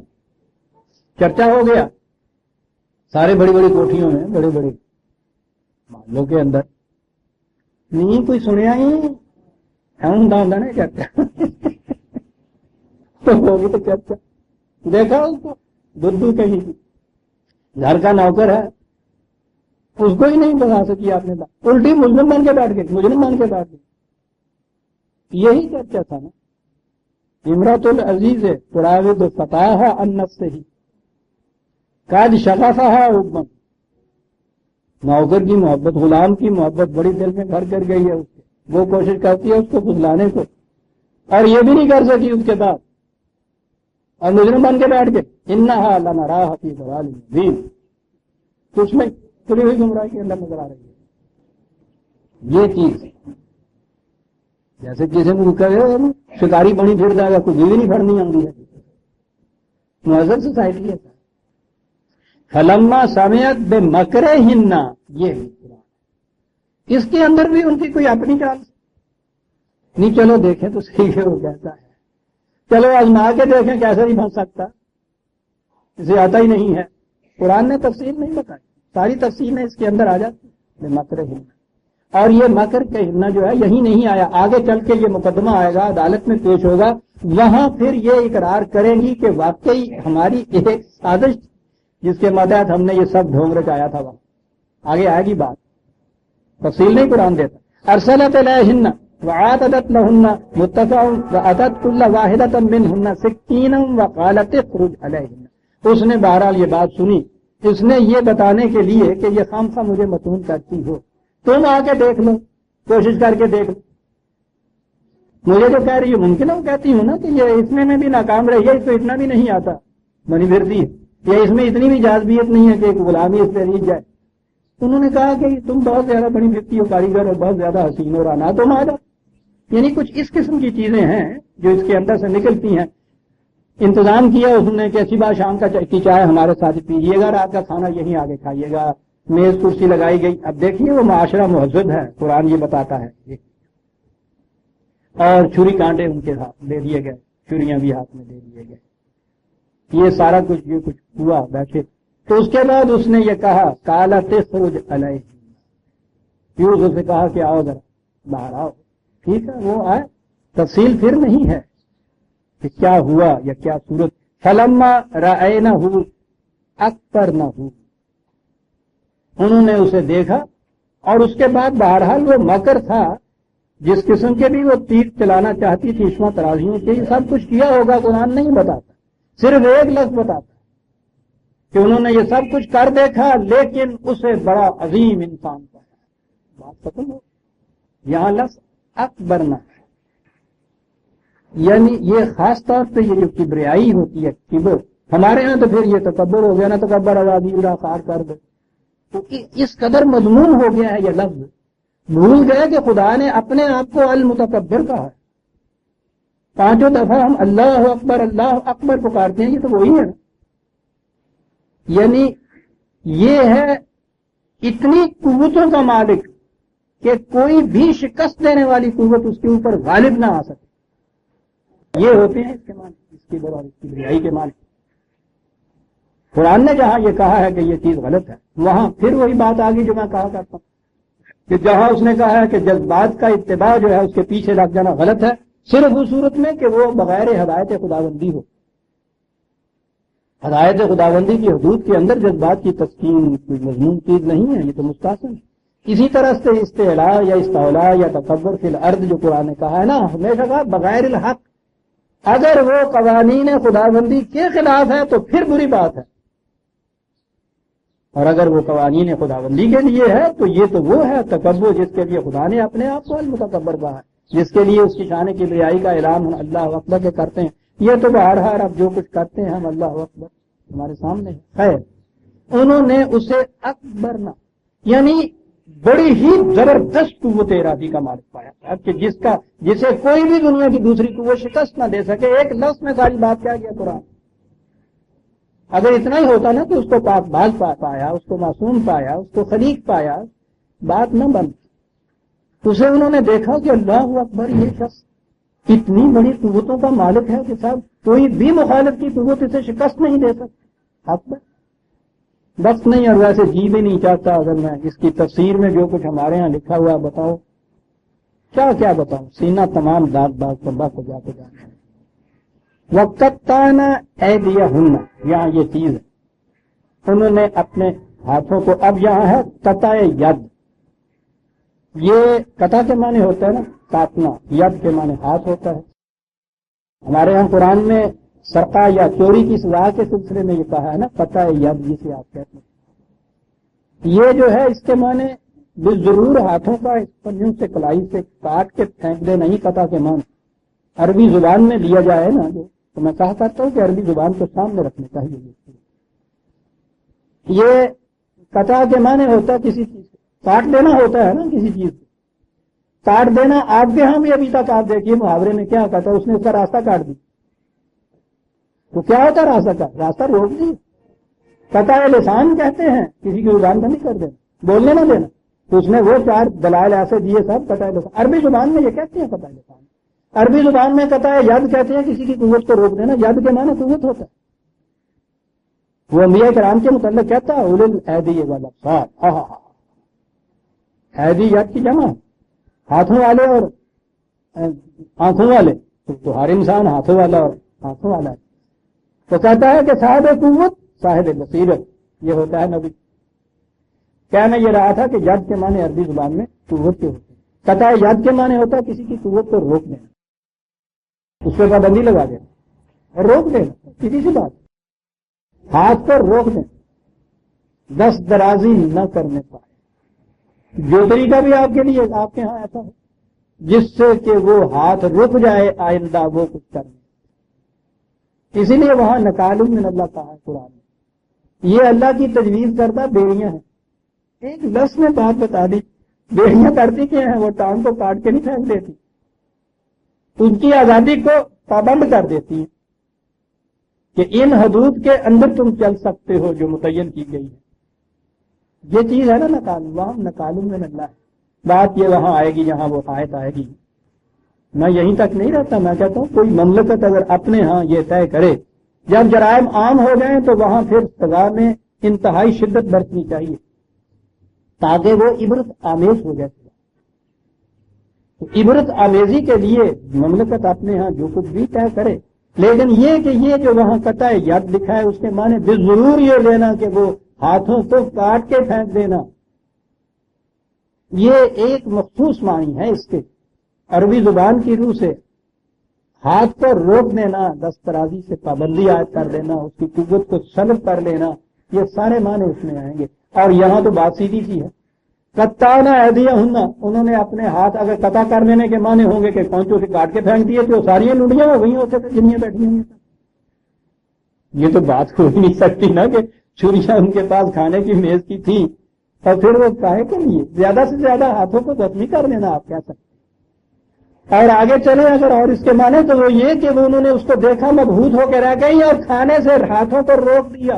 چرچا ہو گیا سارے بڑی بڑی کوٹھیوں میں، بڑے بڑے محلوں کے اندر. نہیں کوئی سنیا ہی ہوں نہیں چرچا تو ہوگی تو چرچا. دیکھا اس کو بدھو کہیں گھر کا نوکر ہے، اس کو ہی نہیں بتا سکی آپ نے بات، الٹی مجرم بن کے بیٹھ گئے، مجرم بن کے بیٹھ گئے. یہی چرچا تھا نا. امرات العزیز تراود فتح عن نفسہ قد شغفها حبا. نوکر کی محبت، غلام کی محبت بڑی دل میں گھر کر گئی ہے اس کے، وہ کوشش کرتی ہے اس کو پھسلانے کو، اور یہ بھی نہیں کر سکی اس کے بعد، اور مجرم بن کے بیٹھ گئے. انہا لنراہ فی ضلال مبین. تو اس میں کھلی ہوئی گمراہی کے اندر نظر آ رہی ہے. یہ چیز جیسے کسی نے کہا شکاری بنی پھر جائے گا، کوئی بیوی نہیں پھڑنی آتی ہے. مہذب سوسائٹی ہے. فلما سمعت بمکرہن، یہ اس کے اندر بھی ان کی کوئی اپنی چال نہیں. چلو دیکھیں تو صحیح ہے وہ کہتا ہے، چلو آزما کے دیکھیں کیسے نہیں پھنس سکتا، اسے آتا ہی نہیں ہے. قرآن نے تفصیل نہیں بتائی، ساری تفصیلیں اس کے اندر آ جاتی مکرہن. اور یہ مکر کہنا جو ہے یہی نہیں آیا، آگے چل کے یہ مقدمہ آئے گا، عدالت میں پیش ہوگا، وہاں پھر یہ اقرار کریں گی کہ واقعی ہماری ایک سازش جس کے ماتحت ہم نے یہ سب ڈھونگ رچایا تھا، وہاں آگے آئے گی بات. تفصیل نہیں قرآن دیتا. ارسلت الیہن وعاتدت لہن متکئا واتت کل واحدۃ منہن سکینا وقالت اخرج علیہن. اس نے بہرحال یہ بات سنی، اس نے یہ بتانے کے لیے کہ یہ خامخواہ مجھے متون کرتی ہو، تم آ کے دیکھ لو، کوشش کر کے دیکھ لو. مجھے جو کہہ رہی ہے ممکن ہے وہ کہتی ہوں نا کہ یہ اس میں بھی ناکام رہی ہے، اس کو اتنا بھی نہیں آتا، بنی پھرتی ہے، یا اس میں اتنی بھی جاذبیت نہیں ہے کہ ایک غلامی اس پہ ریچ جائے. انہوں نے کہا کہ تم بہت زیادہ بڑی پھرتی ہو، کاریگر اور بہت زیادہ حسین ہو رہا، تم آ جاؤ. یعنی کچھ اس قسم کی چیزیں ہیں جو اس کے اندر سے نکلتی ہیں. انتظام کیا اس نے کہ صبح شام کی چائے ہمارے ساتھ پیجیے گا، رات کا کھانا یہیں آگے کھائیے گا، میز کرسی لگائی گئی. اب دیکھیے وہ معاشرہ مہذب ہے، قرآن یہ بتاتا ہے. اور چھری کانٹے ان کے ہاتھ دے دیے گئے، چھریاں بھی ہاتھ میں دے دیے گئے. یہ سارا کچھ یہ کچھ ہوا بیٹھے. تو اس کے بعد اس نے یہ کہا کالا تخرج علیہ، یوسف سے کہا کہ آؤ ذرا باہر آؤ. ٹھیک ہے وہ آئے. تفصیل پھر نہیں ہے کہ کیا ہوا یا کیا صورت. فلما رأینہ اکبرنہ، انہوں نے اسے دیکھا، اور اس کے بعد بہرحال وہ مکر تھا جس قسم کے بھی وہ تیر چلانا چاہتی تھی، عصمت ترازیوں کے سب کچھ کیا ہوگا قرآن نہیں بتاتا، صرف ایک لفظ بتاتا کہ انہوں نے یہ سب کچھ کر دیکھا لیکن اسے بڑا عظیم انسان تھا. بات ختم ہو. یہاں لفظ اکبرنہ، یعنی یہ خاص طور پہ یہ جو کبریائی ہوتی ہے، کبر، ہمارے ہاں تو پھر یہ تکبر ہو گیا نا، تکبر آزادی اڑا خار کر دے. تو اس قدر مضمون ہو گیا ہے یہ لفظ، بھول گئے کہ خدا نے اپنے آپ کو المتکبر کہا ہے. 5 دفعہ ہم اللہ اکبر پکارتے ہیں، یہ تو وہی ہے. یعنی یہ ہے اتنی قوتوں کا مالک کہ کوئی بھی شکست دینے والی قوت اس کے اوپر غالب نہ آ سکے. یہ ہوتے ہیں اس کے مالک، اس کی اور اس کی بریائی کے مالک. قرآن نے جہاں یہ کہا ہے کہ یہ چیز غلط ہے، وہاں پھر وہی بات آ گئی جو میں کہا کرتا ہوں کہ جہاں اس نے کہا ہے کہ جذبات کا اتباع جو ہے اس کے پیچھے لگ جانا غلط ہے، صرف اس صورت میں کہ وہ بغیر ہدایت خداوندی ہو. ہدایت خداوندی کی حدود کے اندر جذبات کی تسکین کوئی مضمون چیز نہیں ہے، یہ تو مستحسن ہے. اسی طرح سے استعلاء یا استولاء یا تکبر فی الارض جو قرآن نے کہا ہے نا، ہمیشہ کہا بغیر الحق. اگر وہ قوانین خداوندی کے خلاف ہے تو پھر بری بات ہے، اور اگر وہ قوانین خداوندی کے لیے ہے تو یہ تو وہ ہے تکبر جس کے لیے خدا نے اپنے آپ کو المتکبر کہا ہے، جس کے لیے اس کی شان کی بریائی کا اعلان ہم اللہ اکبر کے کرتے ہیں. یہ تو بہرحال اب جو کچھ کرتے ہیں ہم اللہ اکبر ہمارے سامنے ہے. خیر، انہوں نے اسے اکبر نہ، یعنی بڑی ہی زبردست قوت ارادی کا مالک پایا کہ جسے کوئی بھی دنیا کی دوسری قوت شکست نہ دے سکے. ایک لفظ میں ساری بات کیا گیا قرآن. اگر اتنا ہی ہوتا نا کہ اس کو پاک باز پایا، اس کو معصوم پایا، اس کو خلیق پایا، بات نہ بن. اسے انہوں نے دیکھا کہ اللہ اکبر، یہ شخص اتنی بڑی قوتوں کا مالک ہے کہ صاحب کوئی بھی مخالف کی قوت اسے شکست نہیں دے سکتی. اکبر بس نہیں، اور ویسے جی بھی نہیں چاہتا اگر میں اس کی تفسیر میں جو کچھ ہمارے ہاں لکھا ہوا بتاؤ، کیا بتاؤں، سینہ تمام داغ پر کو جا کے جانا. وقتانا ایدیہن، یہاں یہ چیز ہے انہوں نے اپنے ہاتھوں کو، اب یہاں ہے قطع ید، یہ قطع کے معنی ہوتا ہے نا کاٹنا، ید کے معنی ہاتھ ہوتا ہے. ہمارے یہاں قرآن میں سرقہ یا چوری کی سزا کے سلسلے میں یہ کہا ہے نا قطع ید جسے آپ کہتے ہیں. یہ جو ہے اس کے معنی ضرور ہاتھوں کا پنجوں سے کلائی سے کاٹ کے پھینک دے نہیں قطع کے معنی عربی زبان میں لیا جائے نا جو، تو میں کہا کرتا ہوں کہ عربی زبان کو سامنے رکھنا چاہیے. یہ قطع کے معنی ہوتا ہے کسی چیز سے کاٹ دینا ہوتا ہے نا، کسی چیز سے کاٹ دینا. آپ کے ہاں بھی ابھی تک آپ دیکھیے محاورے میں کیا کہتا ہے، اس نے اس کا راستہ کاٹ دی. تو کیا ہوتا ہے راستہ کا؟ راستہ روک دی. قطع لسان کہتے ہیں کسی کی زبان بند نہیں کر دینا، بولنے نہ دینا. تو اس نے وہ 4 دلائل ایسے دیے سب قطع لسان. عربی زبان میں یہ کہتے ہیں قطع لسان. عربی زبان میں قطع ید کہتے ہیں کسی کی قوت کو روک دینا. ید کے معنی قوت ہوتا ہے. وہ انبیاء کرام کے متعلق کہتا ہے اولل ایدی والابصار. ایدی ید کی جمع، ہاتھوں والے اور آنکھوں والے. تو ہر انسان ہاتھوں والا اور آنکھوں والا ہے. تو کہتا ہے کہ صاحب قوت صاحب بصیرت یہ ہوتا ہے نبی. کہنا یہ رہا تھا کہ ید کے معنی عربی زبان میں قوت کے ہوتے ہیں. قطع ید کے معنی ہوتا ہے کسی کی قوت کو روک دینا، اس پہ پابندی لگا دینا اور روک دینا کسی سی بات، ہاتھ پر روک دینا، دست درازی نہ کرنے پائے. جو طریقہ بھی آپ کے لیے آپ کے ہاں ایسا ہو جس سے کہ وہ ہاتھ رک جائے آئندہ وہ کچھ کرنے. اسی لیے وہاں نکال من اللہ کہا ہے قرآن میں. یہ اللہ کی تجویز کردہ بیڑیاں ہیں. ایک لفظ میں بات بتا دی، بیڑیاں کرتی کیا ہیں؟ وہ ٹانگ کو کاٹ کے نہیں پھینک دیتی، ان کی آزادی کو پابند کر دیتی ہیں کہ ان حدود کے اندر تم چل سکتے ہو جو متعین کی گئی ہے. یہ چیز ہے نا نکال، وہاں نکال من اللہ ہے. بات یہ وہاں آئے گی جہاں وہ آیت آئے گی. میں یہیں تک نہیں رہتا، میں کہتا ہوں کوئی مملکت اگر اپنے ہاں یہ طے کرے جب جرائم عام ہو جائیں تو وہاں پھر سزا میں انتہائی شدت برتنی چاہیے تاکہ وہ عبرت آمیز ہو جائے. تو عبرت آمیزی کے لیے مملکت اپنے ہاں جو کچھ بھی طے کرے، لیکن یہ کہ یہ جو وہاں قطع ید لکھا ہے اس کے معنی ضرور یہ لینا کہ وہ ہاتھوں کو کاٹ کے پھینک دینا. یہ ایک مخصوص معنی ہے اس کے عربی زبان کی روح سے. ہاتھ کو روک دینا، دست درازی سے پابندی عائد کر دینا، اس کی قوت کو سلب کر لینا، یہ سارے معنی اس میں آئیں گے. اور یہاں تو بات سیدھی سی ہے، قطعنا ایدیہن، انہوں نے اپنے ہاتھ اگر قطع کر دینے کے معنی ہوں گے کہ پہنچوں سے کاٹ کے پھینک دیے تو ساری لنڈیاں ہو گئی ہوتے تھے جنہیں بیٹھی ہوئی. یہ تو بات ہو ہی نہیں سکتی نا کہ چھریاں ان کے پاس کھانے کی میز کی تھی اور پھر وہ کہے کے لیے زیادہ سے زیادہ ہاتھوں کو زخمی کر لینا آپ کہہ سکتے. اور آگے چلے اگر اور اس کے معنی تو وہ یہ کہ وہ انہوں نے اس کو دیکھا مبہوت ہو کے رہ گئی اور کھانے سے ہاتھوں کو روک دیا،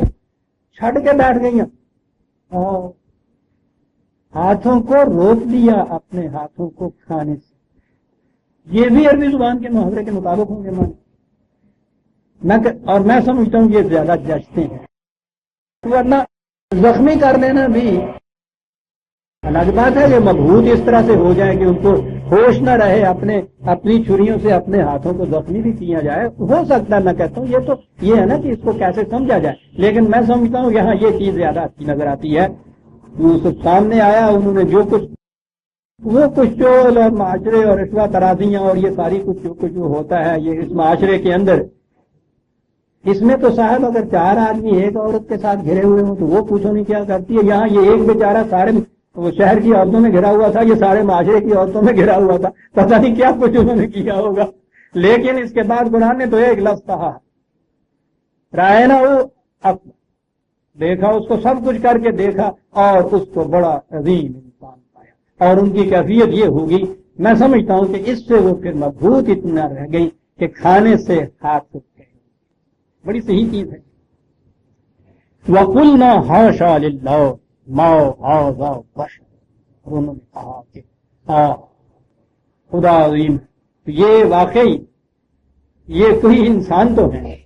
چھڑ کے بیٹھ گئی اور ہاتھوں کو روک دیا اپنے ہاتھوں کو کھانے سے. یہ بھی عربی زبان کے محاورے کے مطابق ہوں گے معنی. اور میں سمجھتا ہوں یہ زیادہ جچتے ہیں، ورنہ زخمی کر لینا بھی الگ بات ہے. یہ مبہوت اس طرح سے ہو جائے کہ ان کو ہوش نہ رہے، اپنی چھریوں سے اپنے ہاتھوں کو زخمی بھی کیا جائے، ہو سکتا. میں کہتا ہوں یہ تو یہ ہے نا کہ اس کو کیسے سمجھا جائے، لیکن میں سمجھتا ہوں یہاں یہ چیز زیادہ اچھی نظر آتی ہے. یوسف سامنے آیا، انہوں نے جو کچھ وہ کچھ چول اور معاشرے اور رشوہ ترازیاں اور یہ ساری کچھ جو کچھ ہوتا ہے یہ اس معاشرے کے اندر، اس میں تو صاحب اگر 4 آدمی ایک عورت کے ساتھ گھرے ہوئے ہوں تو وہ پوچھو نہیں کیا کرتی ہے. یہاں یہ ایک بیچارہ سارے وہ شہر کی عورتوں میں گھرا ہوا تھا، یہ سارے معاشرے کی عورتوں میں گھرا ہوا تھا، پتہ نہیں کیا کچھ انہوں نے کیا ہوگا. لیکن اس کے بعد قرآن نے تو ایک لفظ کہا، رائے نہ ہو، دیکھا اس کو سب کچھ کر کے دیکھا اور اس کو بڑا عظیم انسان پایا. اور ان کی کیفیت یہ ہوگی، میں سمجھتا ہوں کہ اس سے وہ پھر مبہوت اتنا رہ گئی کہ کھانے سے ہاتھ سکھ گئے. بڑی صحیح چیز ہے. وَقُلْنَا حَاشَا لِلَّهِ مَا هَٰذَا بَشَرٌ، انہوں نے کہا کہ خدا عظیم، یہ واقعی یہ کوئی انسان تو ہے.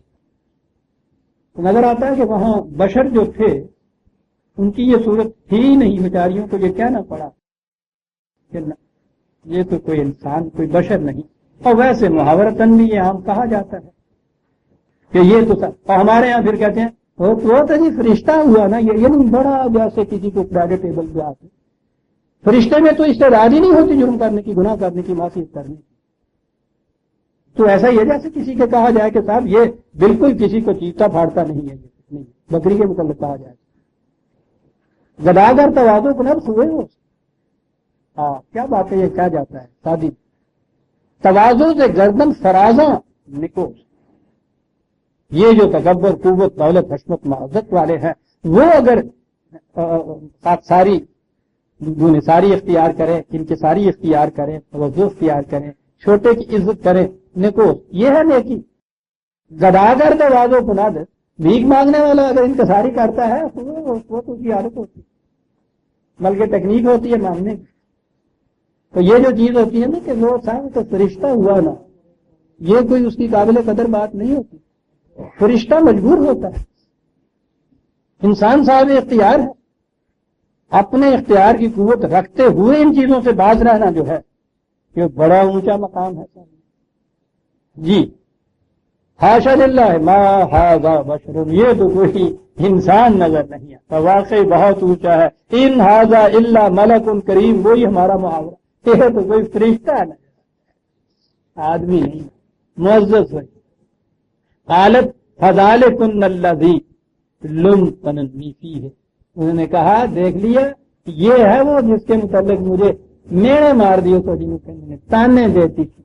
نظر آتا ہے کہ وہاں بشر جو تھے ان کی یہ صورت تھی نہیں، بیچاریوں کو یہ کہنا پڑا کہ یہ تو کوئی انسان کوئی بشر نہیں. اور ویسے محاورتاً بھی یہ عام کہا جاتا ہے کہ یہ تو اور ہمارے ہاں پھر کہتے ہیں وہ تو جی فرشتہ ہوا نا، یہ نہیں بڑا جیسے کسی کو کریڈٹ ٹیبل پہ آتے. فرشتے میں تو استعداد ہی نہیں ہوتی جرم کرنے کی، گناہ کرنے کی، معصیت کرنے کی. تو ایسا ہی ہے جیسے کسی کے کہا جائے کہ صاحب یہ بالکل کسی کو چیتا پھاڑتا نہیں ہے، نہیں بکری کے متعلق کہا جائے. گداگر توازو کو نفس ہوئے وہ. ہاں کیا بات ہے، یہ کہا جاتا ہے سادی توازو سے گردن فرازاں نکو. یہ جو تکبر، قوت، دولت، حشمت، معزت والے ہیں، وہ اگر ساری ساری اختیار کریں، انکساری اختیار کریں، توجہ اختیار کریں، چھوٹے کی عزت کریں، نکو یہ ہے نیکی. گداگر توازو کناد، بھیک مانگنے والا اگر انکساری کرتا ہے وہ تو اس کی عادت ہوتی ہے، بلکہ ٹیکنیک ہوتی ہے مانگنے کی. تو یہ جو چیز ہوتی ہے نا کہ وہ صاحب تو فرشتہ ہوا نا، یہ کوئی اس کی قابل قدر بات نہیں ہوتی. فرشتہ مجبور ہوتا ہے. انسان صاحب اختیار ہے، اپنے اختیار کی قوت رکھتے ہوئے ان چیزوں سے باز رہنا جو ہے یہ بڑا اونچا مقام ہے. جی حاشا للہ ما ھذا بشر، یہ تو کوئی انسان نظر نہیں آتا، واقعی بہت اونچا ہے. ان ھذا الا ملک کریم، وہی ہمارا محاورہ، یہ تو کوئی فرشتہ ہے، آدمی نہیں، معزز ہے. قالت فذلکن الذی لمتننی فیہ، انہوں نے کہا دیکھ لیا یہ ہے وہ جس کے متعلق مجھے میڑے مار دیے تو جنہیں تانے دیتی تھی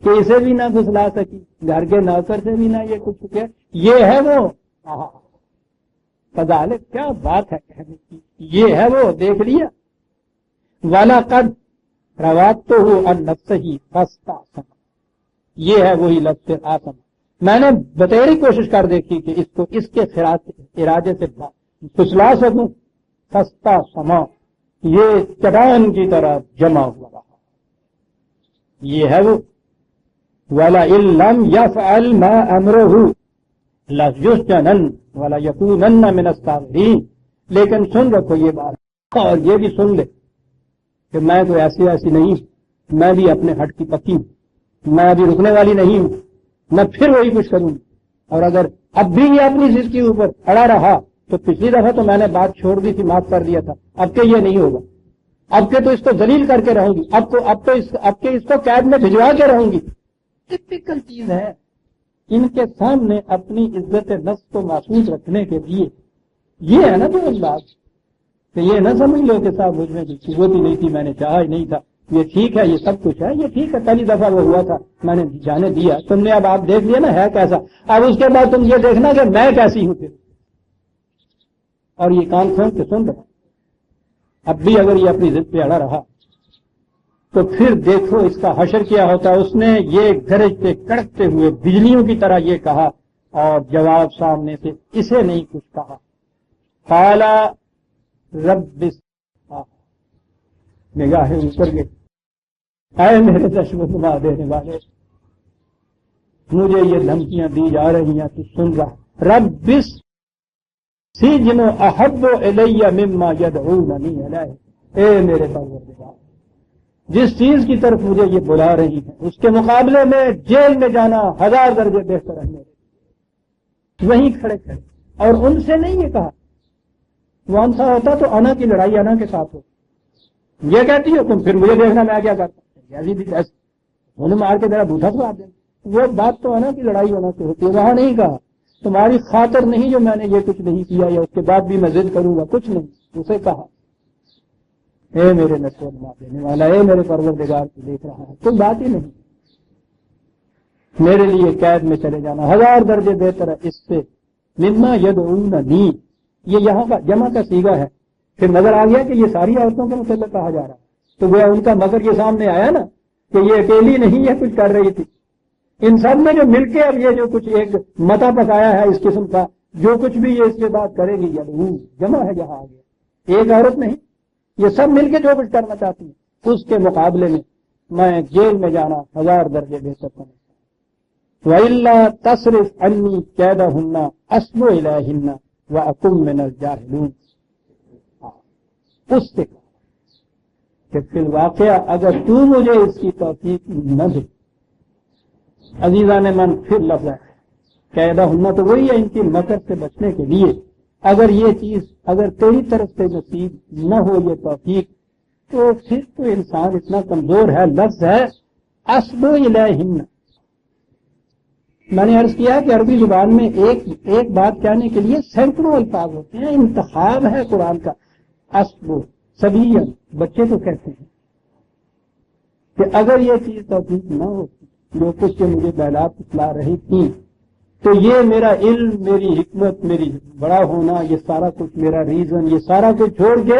کہ اسے بھی نہ گھسلا سکی، گھر کے نوکر سے بھی نہ یہ کچھ کیا، یہ ہے وہ. فذلک، کیا بات ہے کہنے کی، یہ ہے وہ، دیکھ لیا. وَلَقَدْ رَوَاتُّهُ عَنْ نَفْسِهِ فَاسْتَعْصَمَ، یہ ہے وہی لفظ آسم. میں نے بتیری کوشش کر دیکھی کہ اس کو اس کے ارادے سے پھسلا سکوں. سستا سما، یہ چٹان کی طرح جمع ہوا رہا. یہ ہے وہ. وَلَئِن لَّمْ يَفْعَلْ مَا أَمْرُهُ لَيُسْجَنَنَّ وَلَيَكُونَنَّ مِنَ الصَّاغِرِينَ. لیکن سن رکھو یہ بات، اور یہ بھی سن لے کہ میں کوئی ایسی نہیں، میں بھی اپنے ہٹ کی پکی ہوں، میں ابھی رکنے والی نہیں ہوں، میں پھر وہی کچھ کروں گی. اور اگر اب بھی یہ اپنی ضد کے اوپر اڑا رہا تو پچھلی دفعہ تو میں نے بات چھوڑ دی تھی، معاف کر دیا تھا، اب کہ یہ نہیں ہوگا. اب کے تو اس کو ذلیل کر کے رہوں گی، اب کے اس کو قید میں بھجوا کے رہوں گی. ٹپیکل چیز ہے ان کے سامنے اپنی عزت نفس کو محفوظ رکھنے کے لیے. یہ ہے نا تو اس بات کہ یہ نہ سمجھ لو کہ صاحب مجھ میں قوت ہی نہیں تھی، میں نے چاہا ہی نہیں تھا. یہ ٹھیک ہے، یہ سب کچھ ہے، یہ ٹھیک ہے، پہلی دفعہ وہ ہوا تھا، میں نے جانے دیا، تم نے اب آپ دیکھ لیا نا ہے کیسا. اب اس کے بعد تم یہ دیکھنا کہ میں کیسی ہوں پھر. اور یہ کان کھول کے سن رہا، اب بھی اگر یہ اپنی ضد پہ اڑا رہا تو پھر دیکھو اس کا حشر کیا ہوتا ہے. اس نے یہ گرجتے کڑکتے ہوئے بجلیوں کی طرح یہ کہا، اور جواب سامنے سے اسے نہیں کچھ کہا. قال رب، نگاہیں اوپر گئی، اے میرے دشمن دینے والے، مجھے یہ دھمکیاں دی جا رہی ہیں تو سن رہا. رب سجن احب الی مما یدعوننی الیہ، اے میرے پروردگار، جس چیز کی طرف مجھے یہ بلا رہی ہیں اس کے مقابلے میں جیل میں جانا 1000 درجے بہتر ہے میرے. وہیں کھڑے کھڑے، اور ان سے نہیں یہ کہا. وہ انسا ہوتا تو انا کی لڑائی انا کے ساتھ ہو. یہ کہتی ہو تم پھر مجھے دیکھنا میں کیا کرتا ہوں، انہیں مار کے ذرا بوٹا تو آپ دیں. وہ بات تو انا کی لڑائی ہونا سے ہوتی ہے. وہاں نہیں کہا تمہاری خاطر نہیں جو میں نے یہ کچھ نہیں کیا یا اس کے بعد بھی میں ضد کروں گا، کچھ نہیں. اسے کہا اے میرے نسل دینے والا، اے میرے پروردگار کو دیکھ رہا ہے، کوئی بات ہی نہیں، میرے لیے قید میں چلے جانا 1000 درجے بہتر ہے اس سے مما یدعوننی. یہ یہاں کا جمع کا صیغہ ہے. پھر نظر آ گیا کہ یہ ساری عورتوں کے متعلق کہا جا رہا ہے، تو وہ ان کا مگر یہ سامنے آیا نا کہ یہ اکیلی نہیں ہے کچھ کر رہی تھی. ان سب نے جو مل کے اب یہ جو کچھ ایک متا پکایا ہے اس قسم کا، جو کچھ بھی یہ اس کے بعد کرے گی، جمع ہے جہاں آ گیا، ایک عورت نہیں، یہ سب مل کے جو کچھ کرنا چاہتی ہیں اس کے مقابلے میں جیل میں جانا 1000 درجے بہتر سمجھتا ہوں. وَإِلَّا تَصْرِفْ عَنِّي كَيْدَهُنَّ أَصْبُ إِلَيْهِنَّ وَأَكُن مِّنَ الْجَاهِلِينَ. اس سے کہ فی الواقعہ اگر تو مجھے اس کی توفیق نہ دے، عزیزان من پھر لفظ ہے، قیدہ ہننا تو وہی ہے ان کی مکر سے بچنے کے لیے. اگر یہ چیز اگر تیری طرف سے نصیب نہ ہو یہ توفیق تو پھر تو انسان اتنا کمزور ہے. لفظ ہے اسبو الیہن. میں نے عرض کیا کہ عربی زبان میں ایک بات کہنے کے لیے سینکڑوں الفاظ ہوتے ہیں. انتخاب ہے قرآن کا. اسبو سبین بچے تو کہتے ہیں کہ اگر یہ چیز توفیق نہ ہوتی جو کچھ کہ مجھے بہلا پتلا رہی تھی تو یہ میرا علم میری حکمت میری بڑا ہونا یہ سارا کچھ میرا ریزن یہ سارا کچھ چھوڑ کے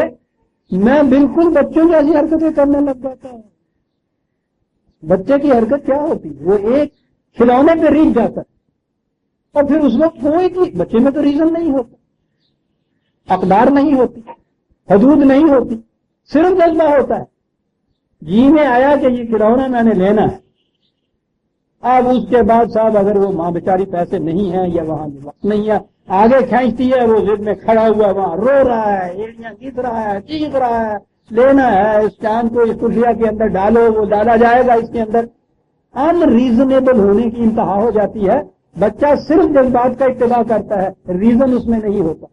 میں بالکل بچوں جیسی حرکتیں کرنے لگ جاتا ہوں. بچے کی حرکت کیا ہوتی ہے؟ وہ ایک کھلونے پہ ریجھ جاتا ہے اور پھر اس وقت کوئی کی بچے میں تو ریزن نہیں ہوتا, اقدار نہیں ہوتی, حدود نہیں ہوتی, صرف جذبہ ہوتا ہے. جی میں آیا کہ یہ کھلونا میں نے لینا ہے. اب اس کے بعد صاحب اگر وہ ماں بیچاری پیسے نہیں ہے یا وہاں وقت نہیں ہے آگے کھینچتی ہے, وہ ضد میں کھڑا ہوا وہاں رو رہا ہے, ایڑیاں گھس رہا ہے, چیخ رہا ہے, لینا ہے, اس چاند کو اس کرسیا کے اندر ڈالو, وہ ڈالا جائے گا اس کے اندر. ان ریزنیبل ہونے کی انتہا ہو جاتی ہے. بچہ صرف جذبات کا اتباع کرتا ہے, ریزن اس میں نہیں ہوتا,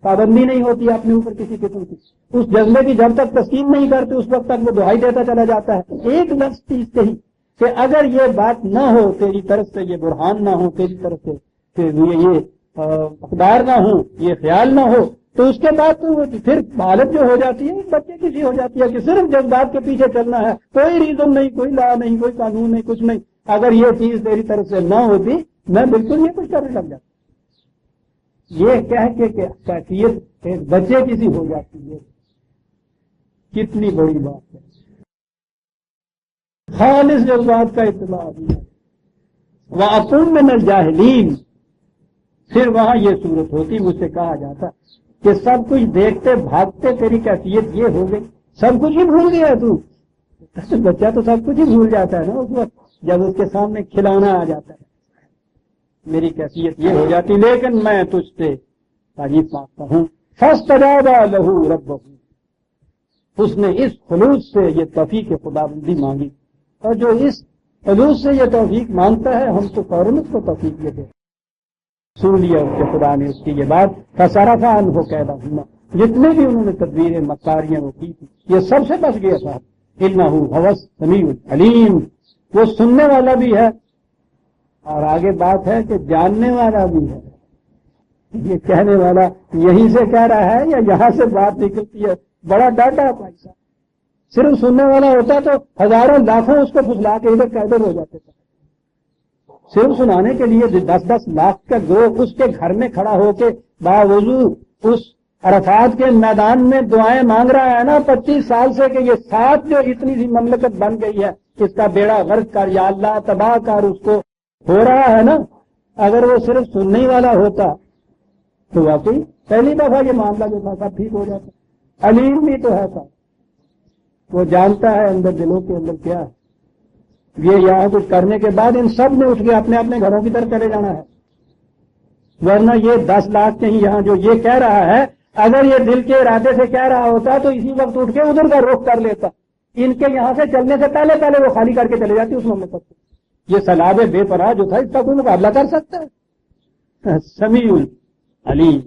پابندی نہیں ہوتی اپنے اوپر کسی قسم کی. اس جذبے کی جب تک تسکین نہیں کرتے اس وقت تک وہ دہائی دیتا چلا جاتا ہے. ایک لفظ چیز کہی کہ اگر یہ بات نہ ہو تیری طرف سے, یہ برہان نہ ہو تیری طرف سے, یہ اقدار نہ ہو, یہ خیال نہ ہو, تو اس کے بعد تو پھر حالت جو ہو جاتی ہے بچے کی سی ہو جاتی ہے کہ صرف جذبات کے پیچھے چلنا ہے, کوئی ریزن نہیں, کوئی لا نہیں, کوئی قانون نہیں, کچھ نہیں. اگر یہ چیز تیری طرف سے نہ ہوتی میں بالکل یہ کچھ کرنے لگ جاتا. یہ کہہ کے کہ کیفیت ایک بچے کی سی ہو جاتی ہے, کتنی بڑی بات ہے. خالص جذبات کا اطلاع دیا وَأَكُن مِّنَ الْجَاهِلِينَ. پھر وہاں یہ صورت ہوتی, مجھ سے کہا جاتا کہ سب کچھ دیکھتے بھاگتے تیری کیفیت یہ ہو گئی, سب کچھ ہی بھول گیا تو. بچہ تو سب کچھ ہی بھول جاتا ہے نا اس وقت جب اس کے سامنے کھلونا آ جاتا ہے. میری کیفیت یہ ہو جاتی, لیکن میں تجھ سے تعریف مانگتا ہوں. فَاسْتَجَابَ لَهُ رَبُّهُ. اس نے اس خلوص سے یہ توفیق خداوندی مانگی, اور جو اس خلوص سے یہ توفیق مانگتا ہے ہم تو فوراً اس کو توفیق دیتے. سن لیا اس کے خدا نے اس کی یہ بات. فَصَرَفَ عَنْهُ كَيْدَهُنَّ. جتنے بھی انہوں نے تدبیریں مکاریاں وہ کی تھی یہ سب سے بچ گیا صاحب. إِنَّهُ هُوَ السَّمِيعُ الْعَلِيمُ. وہ سننے والا بھی ہے اور آگے بات ہے کہ جاننے والا بھی ہے. یہ کہنے والا یہیں سے کہہ رہا ہے یا یہاں سے بات نکلتی ہے؟ بڑا ڈاٹا ہے بھائی صاحب. صرف سننے والا ہوتا تو ہزاروں لاکھوں اس کو پھسلا کے ادھر کا ادھر ہو جاتے تھے. صرف سنانے کے لیے 10-10 لاکھ کا گروہ اس کے گھر میں کھڑا ہو کے باوضو اس عرفات کے میدان میں دعائیں مانگ رہا ہے نا 25 سال سے کہ یہ ساتھ جو اتنی سی مملکت بن گئی ہے اس کا بیڑا غرق کر, یا اللہ تباہ کر, اس کو ہو رہا ہے نا. اگر وہ صرف سننے والا ہوتا تو واقعی پہلی دفعہ یہ معاملہ جو تھا سب ٹھیک ہو جاتا. علیم بھی تو ہے صاحب, وہ جانتا ہے اندر دلوں کے اندر کیا ہے. یہ یہاں کچھ کرنے کے بعد ان سب نے اٹھ کے اپنے اپنے گھروں کی طرف چلے جانا ہے. ورنہ یہ 10 لاکھ کہیں یہاں جو یہ کہہ رہا ہے اگر یہ دل کے ارادے سے کہہ رہا ہوتا تو اسی وقت اٹھ کے ادھر کا رخ کر لیتا. ان کے یہاں سے چلنے سے پہلے وہ خالی کر کے چلے جاتی اس مملکت کو. یہ سیلاب بے پناہ جو تھا اس کا کوئی مقابلہ کر سکتا ہے؟ سمیع علیم.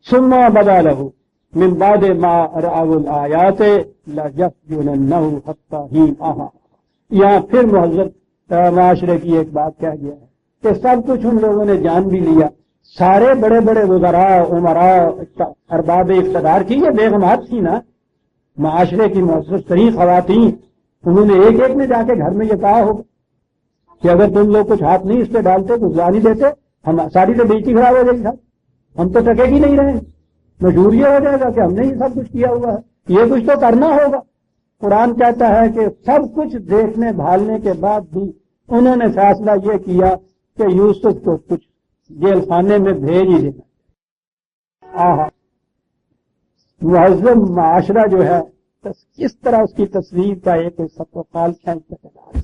ثم بدا له من بعد ما رأوا الآیات لَيَسْجُنَنَّهُ حَتَّى حِينٍ. یہاں پھر مہذب معاشرے کی ایک بات کہہ گیا ہے کہ سب کچھ ان لوگوں نے جان بھی لیا. سارے بڑے بڑے وزراء عمراء ارباب اقتدار کی یہ بیگمات تھی نا, معاشرے کی معزز ترین خواتین, انہوں نے ایک ایک نے جا کے گھر میں یہ کہا ہوگا کہ اگر تم لوگ کچھ ہاتھ نہیں اس پہ ڈالتے کچھ نہیں دیتے ہم ساری تو بےچی خراب ہو جائے گی, ہم تو ٹکے ہی نہیں رہے. مشہور یہ ہو جائے گا کہ ہم نے یہ سب کچھ کیا ہوا ہے, یہ کچھ تو کرنا ہوگا. قرآن کہتا ہے کہ سب کچھ دیکھنے بھالنے کے بعد بھی انہوں نے فیصلہ یہ کیا کہ یوسف کو کچھ جیل خانے میں بھیج ہی دینا. مہذب معاشرہ جو ہے کس طرح اس کی تصویر کا ایک سطوفال کھینچتا چلا.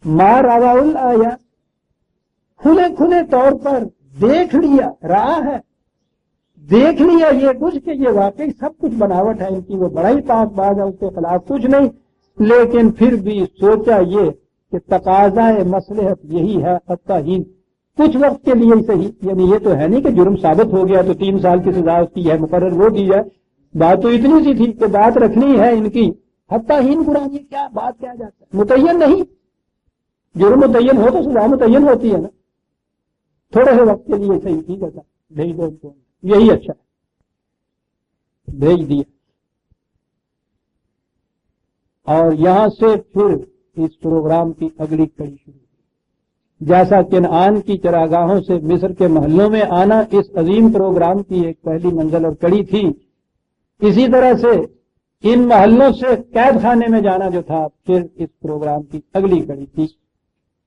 مار راول آیا کھلے طور پر دیکھ لیا, رہا ہے دیکھ لیا یہ کچھ کہ یہ واقعی سب کچھ بناوٹ ہے ان کی, وہ بڑا ہی پاک باز ہے, اس کے خلاف کچھ نہیں. لیکن پھر بھی سوچا یہ کہ تقاضائے مصلحت یہی ہے حتیٰ ہی کچھ وقت کے لیے ہی صحیح، یعنی یہ تو ہے نہیں کہ جرم ثابت ہو گیا تو 3 سال کی سزا اس کی ہے مقرر وہ کی ہے، بات تو اتنی سی تھی کہ بات رکھنی ہے ان کی حتیٰ ہین قرآن، یہ کیا بات کیا جاتا ہے، متعین نہیں، جرم متعین ہو تو سزا متعین ہوتی ہے نا، تھوڑے سے وقت کے لیے صحیح ٹھیک ہے، بھیج دو ان کو، یہی اچھا ہے، بھیج دیا۔ اور یہاں سے پھر اس پروگرام کی اگلی کڑی شروع ہوئی، جیسا کنعان کی چراگاہوں سے مصر کے محلوں میں آنا اس عظیم پروگرام کی ایک پہلی منزل اور کڑی تھی، اسی طرح سے ان محلوں سے قید خانے میں جانا جو تھا پھر اس پروگرام کی اگلی کڑی تھی۔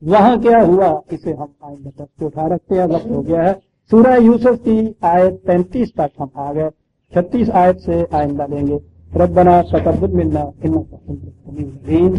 وہاں کیا ہوا اسے ہم آئندہ درس پہ اٹھا رکھتے ہیں، وقت ہو گیا ہے۔ سورہ یوسف کی آیت 35 تک ہم آ گئے، 36 آیت سے آئندہ لیں گے۔ ربنا تقبل منا انک انت السمیع العلیم۔